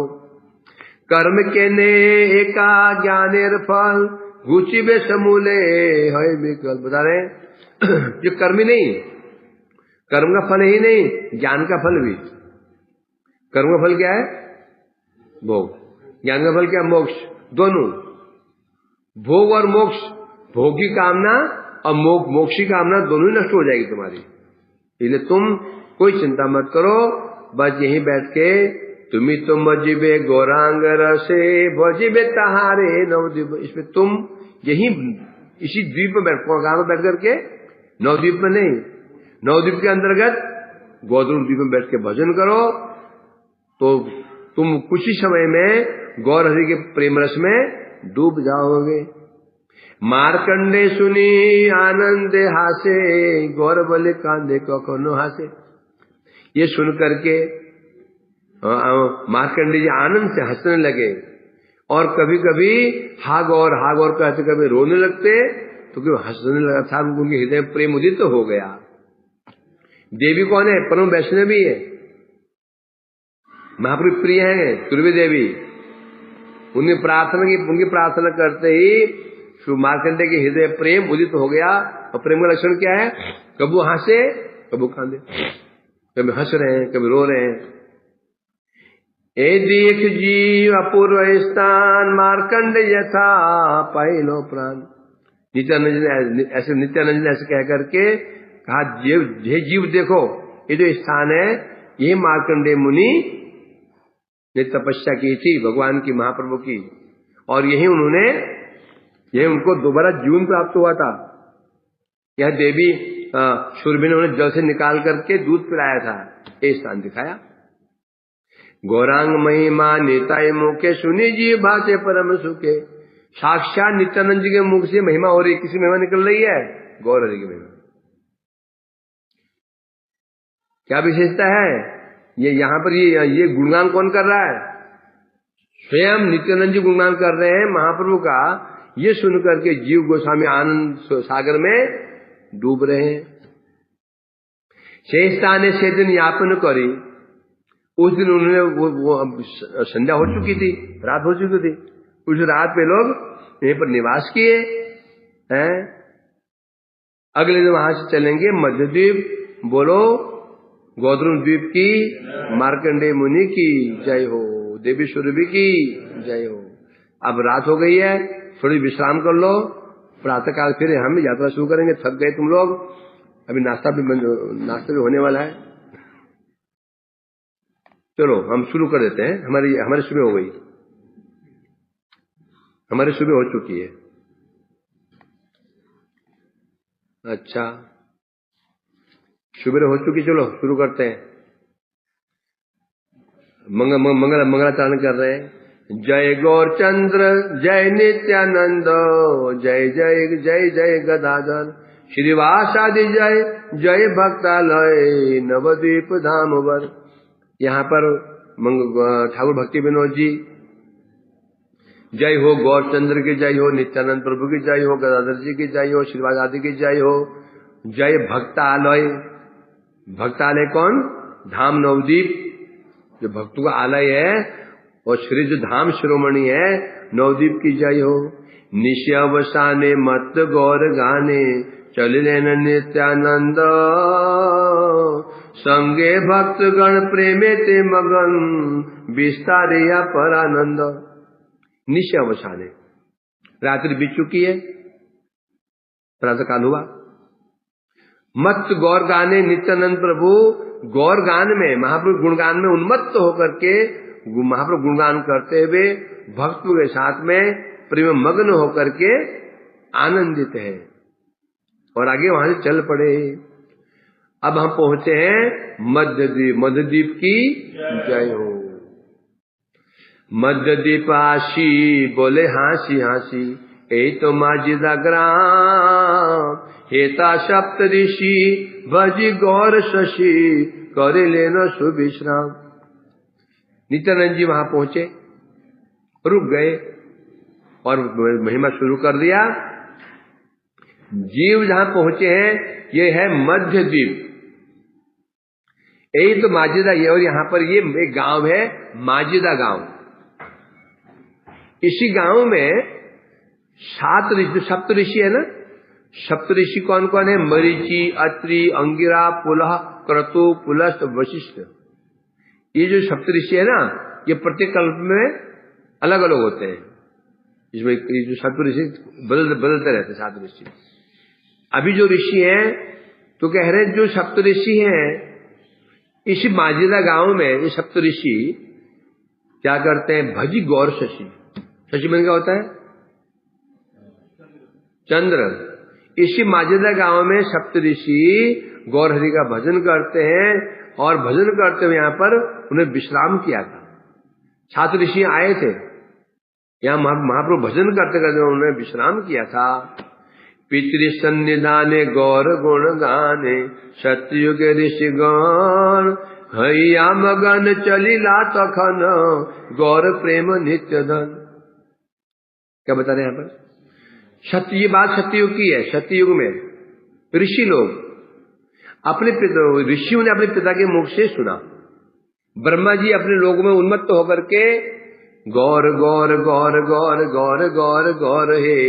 कर्म के ने एका ज्ञानेर फल, गुची बे समूले है विकल्प। बता रहे जो कर्मी नहीं, कर्म का फल ही नहीं, ज्ञान का फल भी। कर्म का फल क्या है? भोग। ज्ञान का फल क्या? मोक्ष। दोनों, भोग और मोक्ष, भोग की कामना और मोक्ष की कामना दोनों ही नष्ट हो जाएगी तुम्हारी। इसलिए तुम कोई चिंता मत करो, बस यहीं बैठ के तुम्ही तुम मजिबे गौरांग रसे, भजिबे तहारे नवद्वीप। इसमें तुम यहीं इसी द्वीप में बैठ करके, नवद्वीप में नहीं, नवद्वीप के अंतर्गत गौतम द्वीप में बैठ के भजन करो, तो तुम कुछ ही समय में गौर हरि के प्रेम रस में डूब जाओगे। मार्कंडे सुनी आनंद हासे, गौर बले कांदे कखनो हासे। ये सुन करके मार्कंडे जी आनंद से हंसने लगे और कभी कभी हा गौर कहते कभी रोने लगते तो कभी हंसने लगा था, उनके हृदय में प्रेम उदित हो गया। देवी कौन है? परम वैष्णवी है, महाप्रभु प्रिय है तुर्वी देवी। उनकी प्रार्थना करते ही श्री मार्कंडे के हृदय प्रेम उदित हो गया। और प्रेम का लक्षण क्या है? कभी हंसे कभी कांदे, कभी हंस रहे हैं कभी रो रहे हैं। ए देख जीव अपूर्व स्थान मार्कंड यथा पाइलो प्राण। नित्यानंद ऐसे कह करके कहा, जीव देखो ये जो स्थान है ये मार्कंडे मुनि ने तपस्या की थी भगवान की, महाप्रभु की, और यही उनको दोबारा जीवन प्राप्त हुआ था। यह देवी शूरबी ने उन्हें जल से निकाल करके दूध पिलाया था, ये स्थान दिखाया। गौरांग महिमा नेताए मुखे सुनी जी भाषे परम सुखे। साक्षात नित्यानंद जी के मुख से महिमा हो रही, किसी महिमा निकल रही है? गौर हरि की महिमा। क्या विशेषता है ये? यहाँ पर ये गुणगान कौन कर रहा है? स्वयं नित्यानंद जी गुणगान कर रहे हैं महाप्रभु का। ये सुनकर के जीव गोस्वामी आनंद सागर में डूब रहे हैं। शेष स्थाने से दिन यापन करी। उस दिन उन्होंने वो संध्या हो चुकी थी, रात हो चुकी थी। उस रात पे लोग यहीं पर निवास किए हैं। अगले दिन वहां से चलेंगे मध्यद्वीप। बोलो गौतम द्वीप की, मार्कंडेय मुनि की जय हो, देवी सुरभि की जय हो। अब रात हो गई है, थोड़ी विश्राम कर लो, प्रातः काल फिर हम यात्रा शुरू करेंगे। थक गए तुम लोग, अभी नाश्ता भी होने वाला है। चलो हम शुरू कर देते हैं। हमारी सुबह हो गई, हमारी सुबह हो चुकी है। अच्छा, सुबह हो चुकी, चलो शुरू करते हैं। मंगलाचरण कर रहे हैं। जय गौरचंद्र जय नित्यानंद जय जय जय जय गदाधर श्रीवासादि जय जय भक्तालय नवद्वीप धाम वर। यहाँ पर ठाकुर भक्ति विनोद जी जय हो, गौरचंद्र की जय हो, नित्यानंद प्रभु की जय हो, गदाधर जी की जय हो, श्रीवास आदि की जय हो। जय भक्तालय। भक्तालय कौन? धाम नवद्वीप, जो भक्तों का आलय है, और श्री जो धाम शिरोमणि है नवद्वीप की जय हो। निश्यवसाने मत गौर गाने चलिले नित्यानंद संगे भक्त गण प्रेमे ते मगन विस्तारिया परानंद। निश्चय अवसाने, रात्रि बीत चुकी है, प्रातः काल हुआ। मत गौर गाने, नित्यानंद प्रभु गौर गान में, महाप्रभु गुणगान में उन्मत्त होकर के महाप्रभु गुणगान करते हुए भक्तों के साथ में प्रेम मग्न होकर के आनंदित है। और आगे वहां से चल पड़े। अब हम पहुंचे हैं मध्यद्वीप। मध्यद्वीप की जय हो। मध्यद्वीपासी बोले हासी हासी, यही तो माजिदा ग्राम। हेता सप्त ऋषि भजी गौर शशि, करे लेना सुविश्राम। नित्यानंद जी वहां पहुंचे, रुक गए और महिमा शुरू कर दिया। जीव जहां पहुंचे हैं ये है मध्यद्वीप। यही तो माजिदा, ये और यहाँ पर ये एक गांव है माजिदा गांव। इसी गांव में 7 ऋषि, सप्त ऋषि है ना। सप्त ऋषि कौन कौन है? मरीचि, अत्रि, अंगिरा, पुलह, क्रतु, पुलस्त, वशिष्ठ। ये जो सप्त ऋषि है ना, ये प्रत्येक कल्प में अलग अलग होते हैं। इसमें ये जो सप्त ऋषि बदलते रहते 7 ऋषि। अभी जो ऋषि हैं तो कह रहे हैं जो सप्त ऋषि हैं इसी माजिदा गांव में, ये सप्त ऋषि क्या करते हैं? भजी गौर शशि। शशि मन क्या होता है? चंद्र। इसी माजिदा गांव में सप्त ऋषि गौर हरि का भजन करते हैं, और भजन करते हुए यहाँ पर उन्हें विश्राम किया था। 7 ऋषि आए थे यहाँ, महाप्रभु भजन करते करते उन्होंने विश्राम किया था। पितृ सन्निधाने गौर गुण गाने, सतयुग ऋषि गण हैया मगन चलिला तखन, गौर प्रेम नित्य धन। क्या बता रहे हैं यहाँ पर? ये बात सत्ययुग की है। सत्ययुग में ऋषि लोग ऋषियों ने अपने पिता के मुख से सुना। ब्रह्मा जी अपने लोक में उन्मत्त होकर के गौर गौर गौर गौर गौर गौर गौर हे,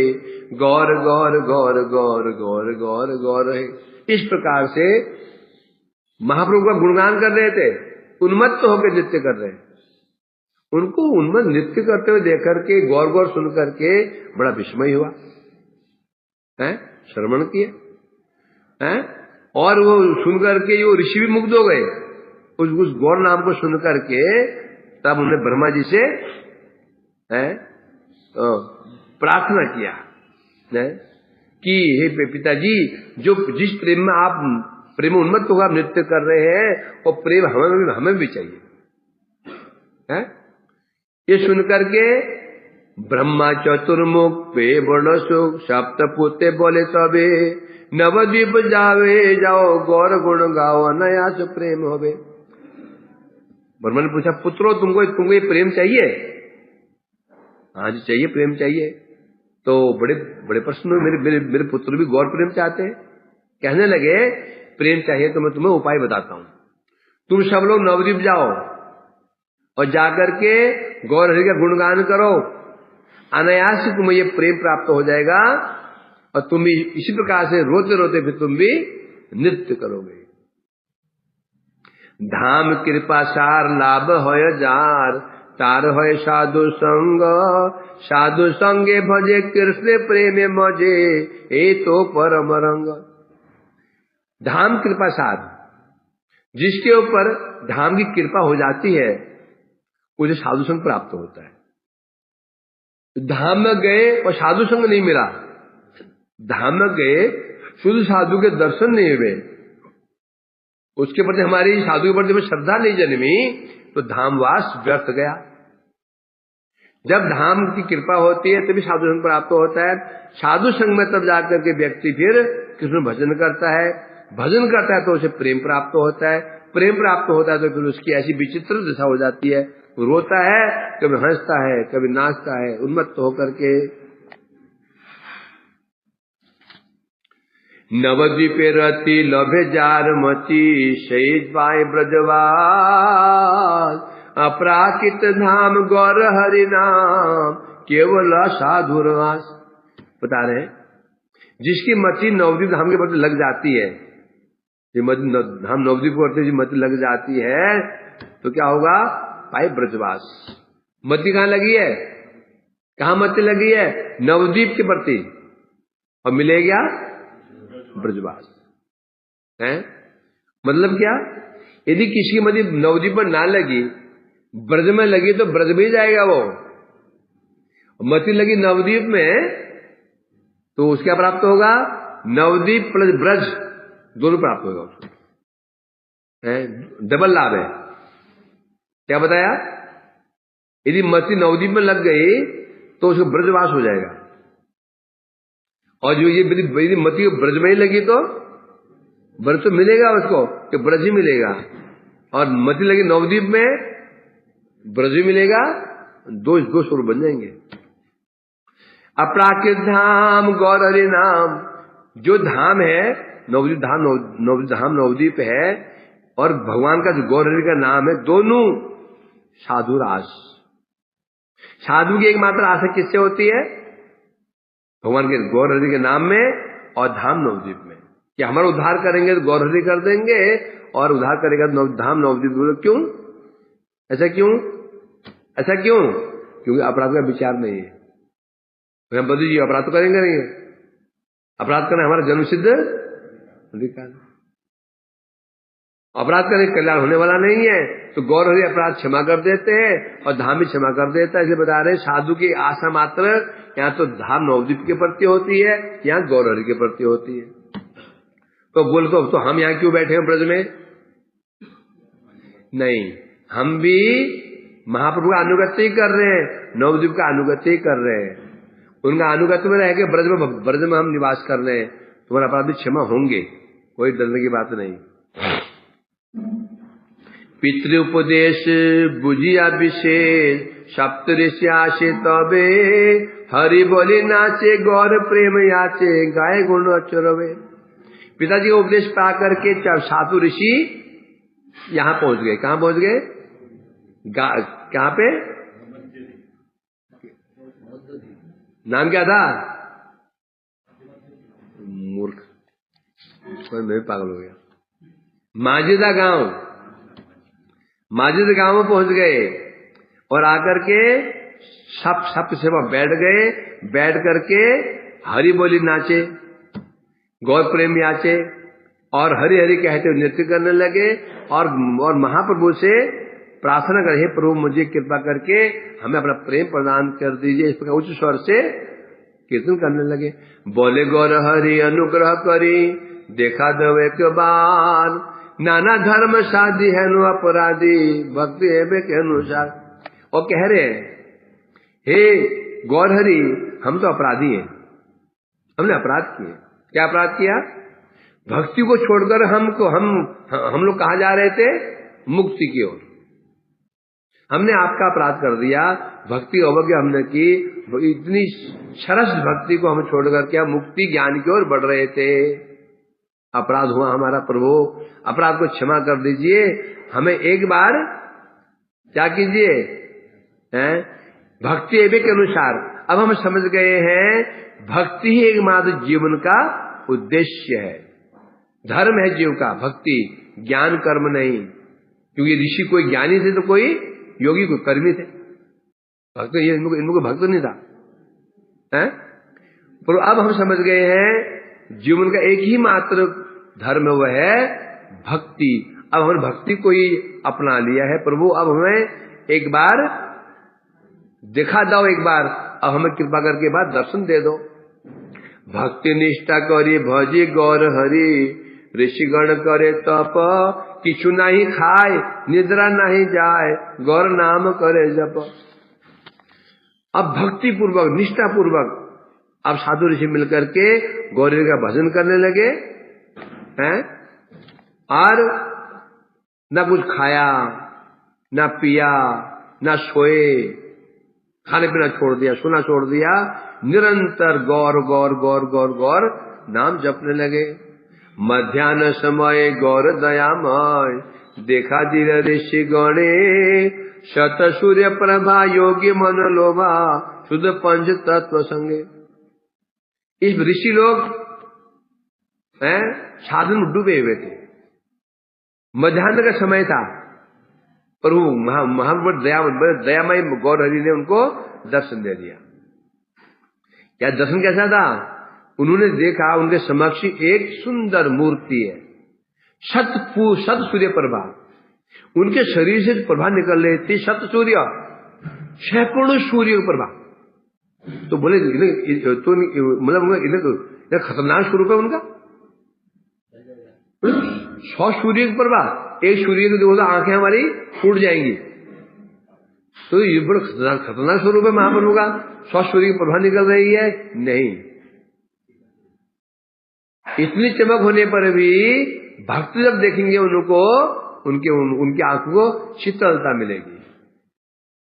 गौर गौर गौर गौर गौर गौर गौर हे, इस प्रकार से महाप्रभु का गुणगान कर रहे थे। उन्मत्त होकर नृत्य कर रहे हैं। उनको उन्मत्त नृत्य करते हुए देख करके, गौर गौर सुन करके बड़ा विस्मय हुआ है, श्रवण किया है, और वो सुन करके वो ऋषि भी मुग्ध हो गए उस गौर नाम को सुन करके। तब उन्होंने ब्रह्मा जी से प्रार्थना किया कि हे पिताजी, जो जिस प्रेम में आप प्रेम उन्मत्त होकर आप नृत्य कर रहे हैं, वो प्रेम हमें भी चाहिए है? ये सुन करके ब्रह्मा चतुर्मुख पे बड़ो सुख, सप्त पुत्र बोले तबे, नवद्वीप जावे जाओ गौर गुण गाओ, अनायास प्रेम होवे। ब्रह्मा ने पूछा, पुत्रो तुमको ये प्रेम चाहिए? हाँ जी चाहिए, प्रेम चाहिए। तो बड़े बड़े प्रश्न हुए, मेरे पुत्र भी गौर प्रेम चाहते हैं। कहने लगे प्रेम चाहिए तो मैं तुम्हें उपाय बताता हूं। तुम सब लोग नवद्वीप जाओ और जाकर के गौर हरि का गुणगान करो, अनायास से तुम्हें ये प्रेम प्राप्त हो जाएगा और तुम भी इसी प्रकार से रोते रोते फिर तुम भी नृत्य करोगे। धाम कृपा सार लाभ होय जार, तार होय साधु संग, साधु संगे भजे कृष्ण प्रेम मजे, ए तो परम रंग। धाम कृपा सार, जिसके ऊपर धाम की कृपा हो जाती है मुझे साधु संग प्राप्त होता है। धाम में गए और साधु संग नहीं मिला, धाम में गए शुद्ध साधु के दर्शन नहीं हुए, उसके प्रति हमारी साधु के प्रति श्रद्धा नहीं जन्मी, तो धामवास व्यर्थ गया। जब धाम की कृपा होती है तभी साधु संग प्राप्त होता है। साधु संग में तब जाकर के व्यक्ति फिर कृष्ण भजन करता है, भजन करता है तो उसे प्रेम प्राप्त होता है, प्रेम प्राप्त होता है तो फिर उसकी ऐसी विचित्र दशा हो जाती है, रोता है, कभी हंसता है, कभी नाचता है, उन्मत्त होकर के। नवद्वीपे रति लभे जार मची, शहीद पाए ब्रजवास, अपराकित धाम गौर हरि नाम, केवल साधुरवास। बता रहे जिसकी मति नवद्वीप धाम के प्रति लग जाती है, धाम नवद्वीप के प्रति मति लग जाती है तो क्या होगा? पाए ब्रजवास। मति कहाँ लगी है? कहाँ मति लगी है? नवद्वीप के प्रति, और मिलेगा ब्रजवास है। मतलब क्या? यदि किसी की मति नवद्वीप पर ना लगी, ब्रज में लगी तो ब्रज में ही जाएगा वो। मति लगी नवद्वीप में तो उसको क्या प्राप्त होगा? नवद्वीप प्लस ब्रज दोनों प्राप्त होगा उसको, डबल लाभ है। क्या बताया? यदि मति नवद्वीप में लग गई तो उसको ब्रजवास हो जाएगा, और जो ये यदि मति ब्रज में ही लगी तो ब्रज तो मिलेगा उसको, कि ब्रज ही मिलेगा, और मति लगी नवद्वीप में ब्रज ही मिलेगा, दो स्वरूप बन जाएंगे। अपराकित धाम गौर हरि नाम, जो धाम है नवद्वीप धाम, नवद्वीप है, और भगवान का जो गौर हरि का नाम है, दोनों साधु रास। साधु की एकमात्र आशा किससे होती है? भगवान के गौर हरि के नाम में और धाम नवद्वीप में, कि हमारा उद्धार करेंगे तो गौर हरि कर देंगे, और उद्धार करेगा तो धाम नवद्वीप। क्यों ऐसा? क्यों? क्योंकि अपराध का विचार नहीं है। हम बधु जी अपराध तो करेंगे नहीं, अपराध करना हमारा जन्म सिद्ध अधिकार, अपराध करने कल्याण होने वाला नहीं है। तो गौर हरि अपराध क्षमा कर देते हैं और धाम भी क्षमा कर देता है। इसलिए बता रहे साधु की आशा मात्र यहाँ तो धाम नवद्वीप के प्रति होती है, यहाँ गौर हरि के प्रति होती है। तो बोल तो हम यहाँ क्यों बैठे हैं ब्रज में? नहीं, हम भी महाप्रभु का अनुगत्य ही कर रहे हैं, नवद्वीप का अनुगत्य ही कर रहे हैं। उनका अनुगत्य में रह के ब्रज में हम निवास कर रहे हैं। तुम्हारा अपराध भी क्षमा होंगे, कोई डरने की बात नहीं। पितृ उपदेश बुझिया विशेष, सप्त ऋषि आसे तबे, हरि बोली नाचे गौर प्रेम याचे, गाय गुण चरवे। पिताजी का उपदेश पा करके साधु ऋषि यहाँ पहुंच गए। कहाँ पहुंच गए? कहाँ पे? नाम क्या था? मूर्ख, मैं भी पागल हो गया। माजिदा गांव, माजिद गांव में पहुंच गए और आकर के सब सेवा बैठ गए। बैठ करके हरि बोली नाचे, गौर प्रेम याचे और हरि हरि कहते हुए नृत्य करने लगे और महाप्रभु से प्रार्थना कर, हे प्रभु मुझे कृपा करके हमें अपना प्रेम प्रदान कर दीजिए। इस प्रकार उच्च स्वर से कीर्तन करने लगे। बोले गौर हरि अनुग्रह करी, देखा दो एक बार, नाना धर्म शादी है नो अपराधी, भक्ति है के अनुसार। और कह रहे हे गौर हरि, हम तो अपराधी हैं, हमने अपराध किए। क्या अपराध किया? भक्ति को छोड़कर हम लोग कहाँ जा रहे थे? मुक्ति की ओर। हमने आपका अपराध कर दिया, भक्ति अवज्ञा हमने की। इतनी सरस भक्ति को हम छोड़कर क्या मुक्ति ज्ञान की ओर बढ़ रहे थे। अपराध हुआ हमारा प्रभु, अपराध को क्षमा कर दीजिए। हमें एक बार क्या कीजिए? भक्ति एवं के अनुसार। अब हम समझ गए हैं भक्ति ही एकमात्र जीवन का उद्देश्य है, धर्म है जीव का भक्ति, ज्ञान कर्म नहीं। क्योंकि ऋषि कोई ज्ञानी थे तो कोई योगी, कोई कर्मी थे। भक्त इनको भक्त नहीं था है? पर अब हम समझ गए हैं जीवन का एक ही मात्र धर्म है, वह है भक्ति। अब हमने भक्ति को ही अपना लिया है। प्रभु अब हमें एक बार दिखा दो, एक बार अब हमें कृपा करके बाद दर्शन दे दो। भक्ति निष्ठा करी भजी गौर हरि, ऋषिगण करे तप, किछु नहीं खाए निद्रा नहीं जाए, गौर नाम करे जप। अब भक्ति पूर्वक निष्ठा पूर्वक अब साधु ऋषि मिलकर के गौरी का भजन करने लगे हैं, और न कुछ खाया न पिया न सोए, खाने पीना छोड़ दिया, सोना छोड़ दिया, निरंतर गौर गौर गौर गौर गौर नाम जपने लगे। मध्याह्न समय गौर दयामय, देखा धीर ऋषि गणे, शत सूर्य प्रभा योगी मन लोभा, शुद्ध पंच तत्व संगे। इस ऋषि लोग साधन में डूबे हुए थे। मध्याह्न का समय था, प्रभु महान दयामय गौर हरि ने उनको दर्शन दे दिया। क्या दर्शन कैसा था? उन्होंने देखा उनके समक्ष एक सुंदर मूर्ति है, शत सूर्य प्रभा, उनके शरीर से प्रभा निकल रही थी, शत सूर्य, सैकड़ों सूर्य की प्रभा। तो बोले तो मतलब इधर खतरनाक स्वरूप है उनका। 100 सूर्य की प्रभा, एक सूर्य को देखो तो आंखें हमारी फूट जाएंगी। तो ये बड़ा खतरनाक स्वरूप है महाप्रभु का। 100 सूर्य की प्रभा निकल रही है, नहीं। इतनी चमक होने पर भी भक्त जब देखेंगे उनको, उनकी आंखों को शीतलता मिलेगी।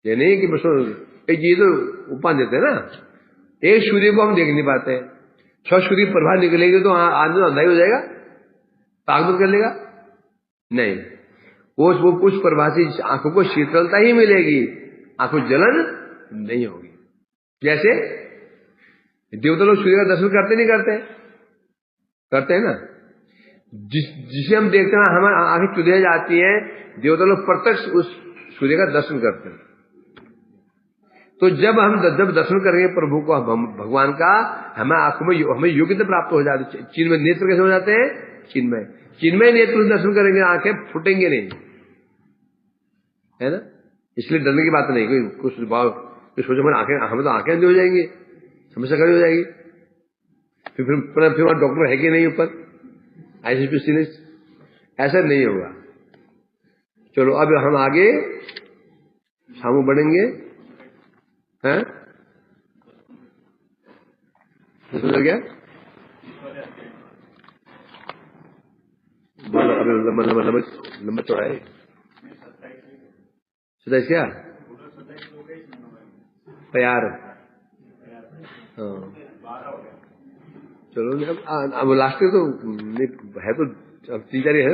ये नहीं कि बस ये तो उपान देते हैं ना, एक सूर्य को हम देख नहीं पाते, 100 सूर्य प्रभा निकलेगी तो आदमी अंधा ही हो जाएगा, ताकत कर लेगा नहीं। वो कुछ प्रभा से आंखों को शीतलता ही मिलेगी, आंखों जलन नहीं होगी। जैसे देवता लोग सूर्य का दर्शन करते नहीं करते? करते हैं ना। जिसे हम देखते हैं हमारी आंखें चुदिया जाती हैं, देवता लोग प्रत्यक्ष उस सूर्य का दर्शन करते हैं। तो जब दर्शन करेंगे प्रभु को, भगवान का, हमें आंखों में हमें योग्यता प्राप्त हो जाती है। चिन्मय नेत्र कैसे हो जाते हैं? चिन्मय नेत्र से दर्शन करेंगे, आंखें फूटेंगे नहीं, है ना। इसलिए डरने की बात नहीं। कोई कुछ भाव सोचो हमें तो आंखें अंधी हो जाएंगी, समस्या खड़ी हो जाएगी, फिर वहां डॉक्टर है कि नहीं ऊपर ऐसे स्पेशलिस्ट, ऐसा नहीं होगा। चलो अब हम आगे सामू बढ़ेंगे, हैं? समझ गया? लंबा चौड़ा है 27 क्या? प्यार। हाँ चलो अब लास्ट तो है तो अब 3-4 है।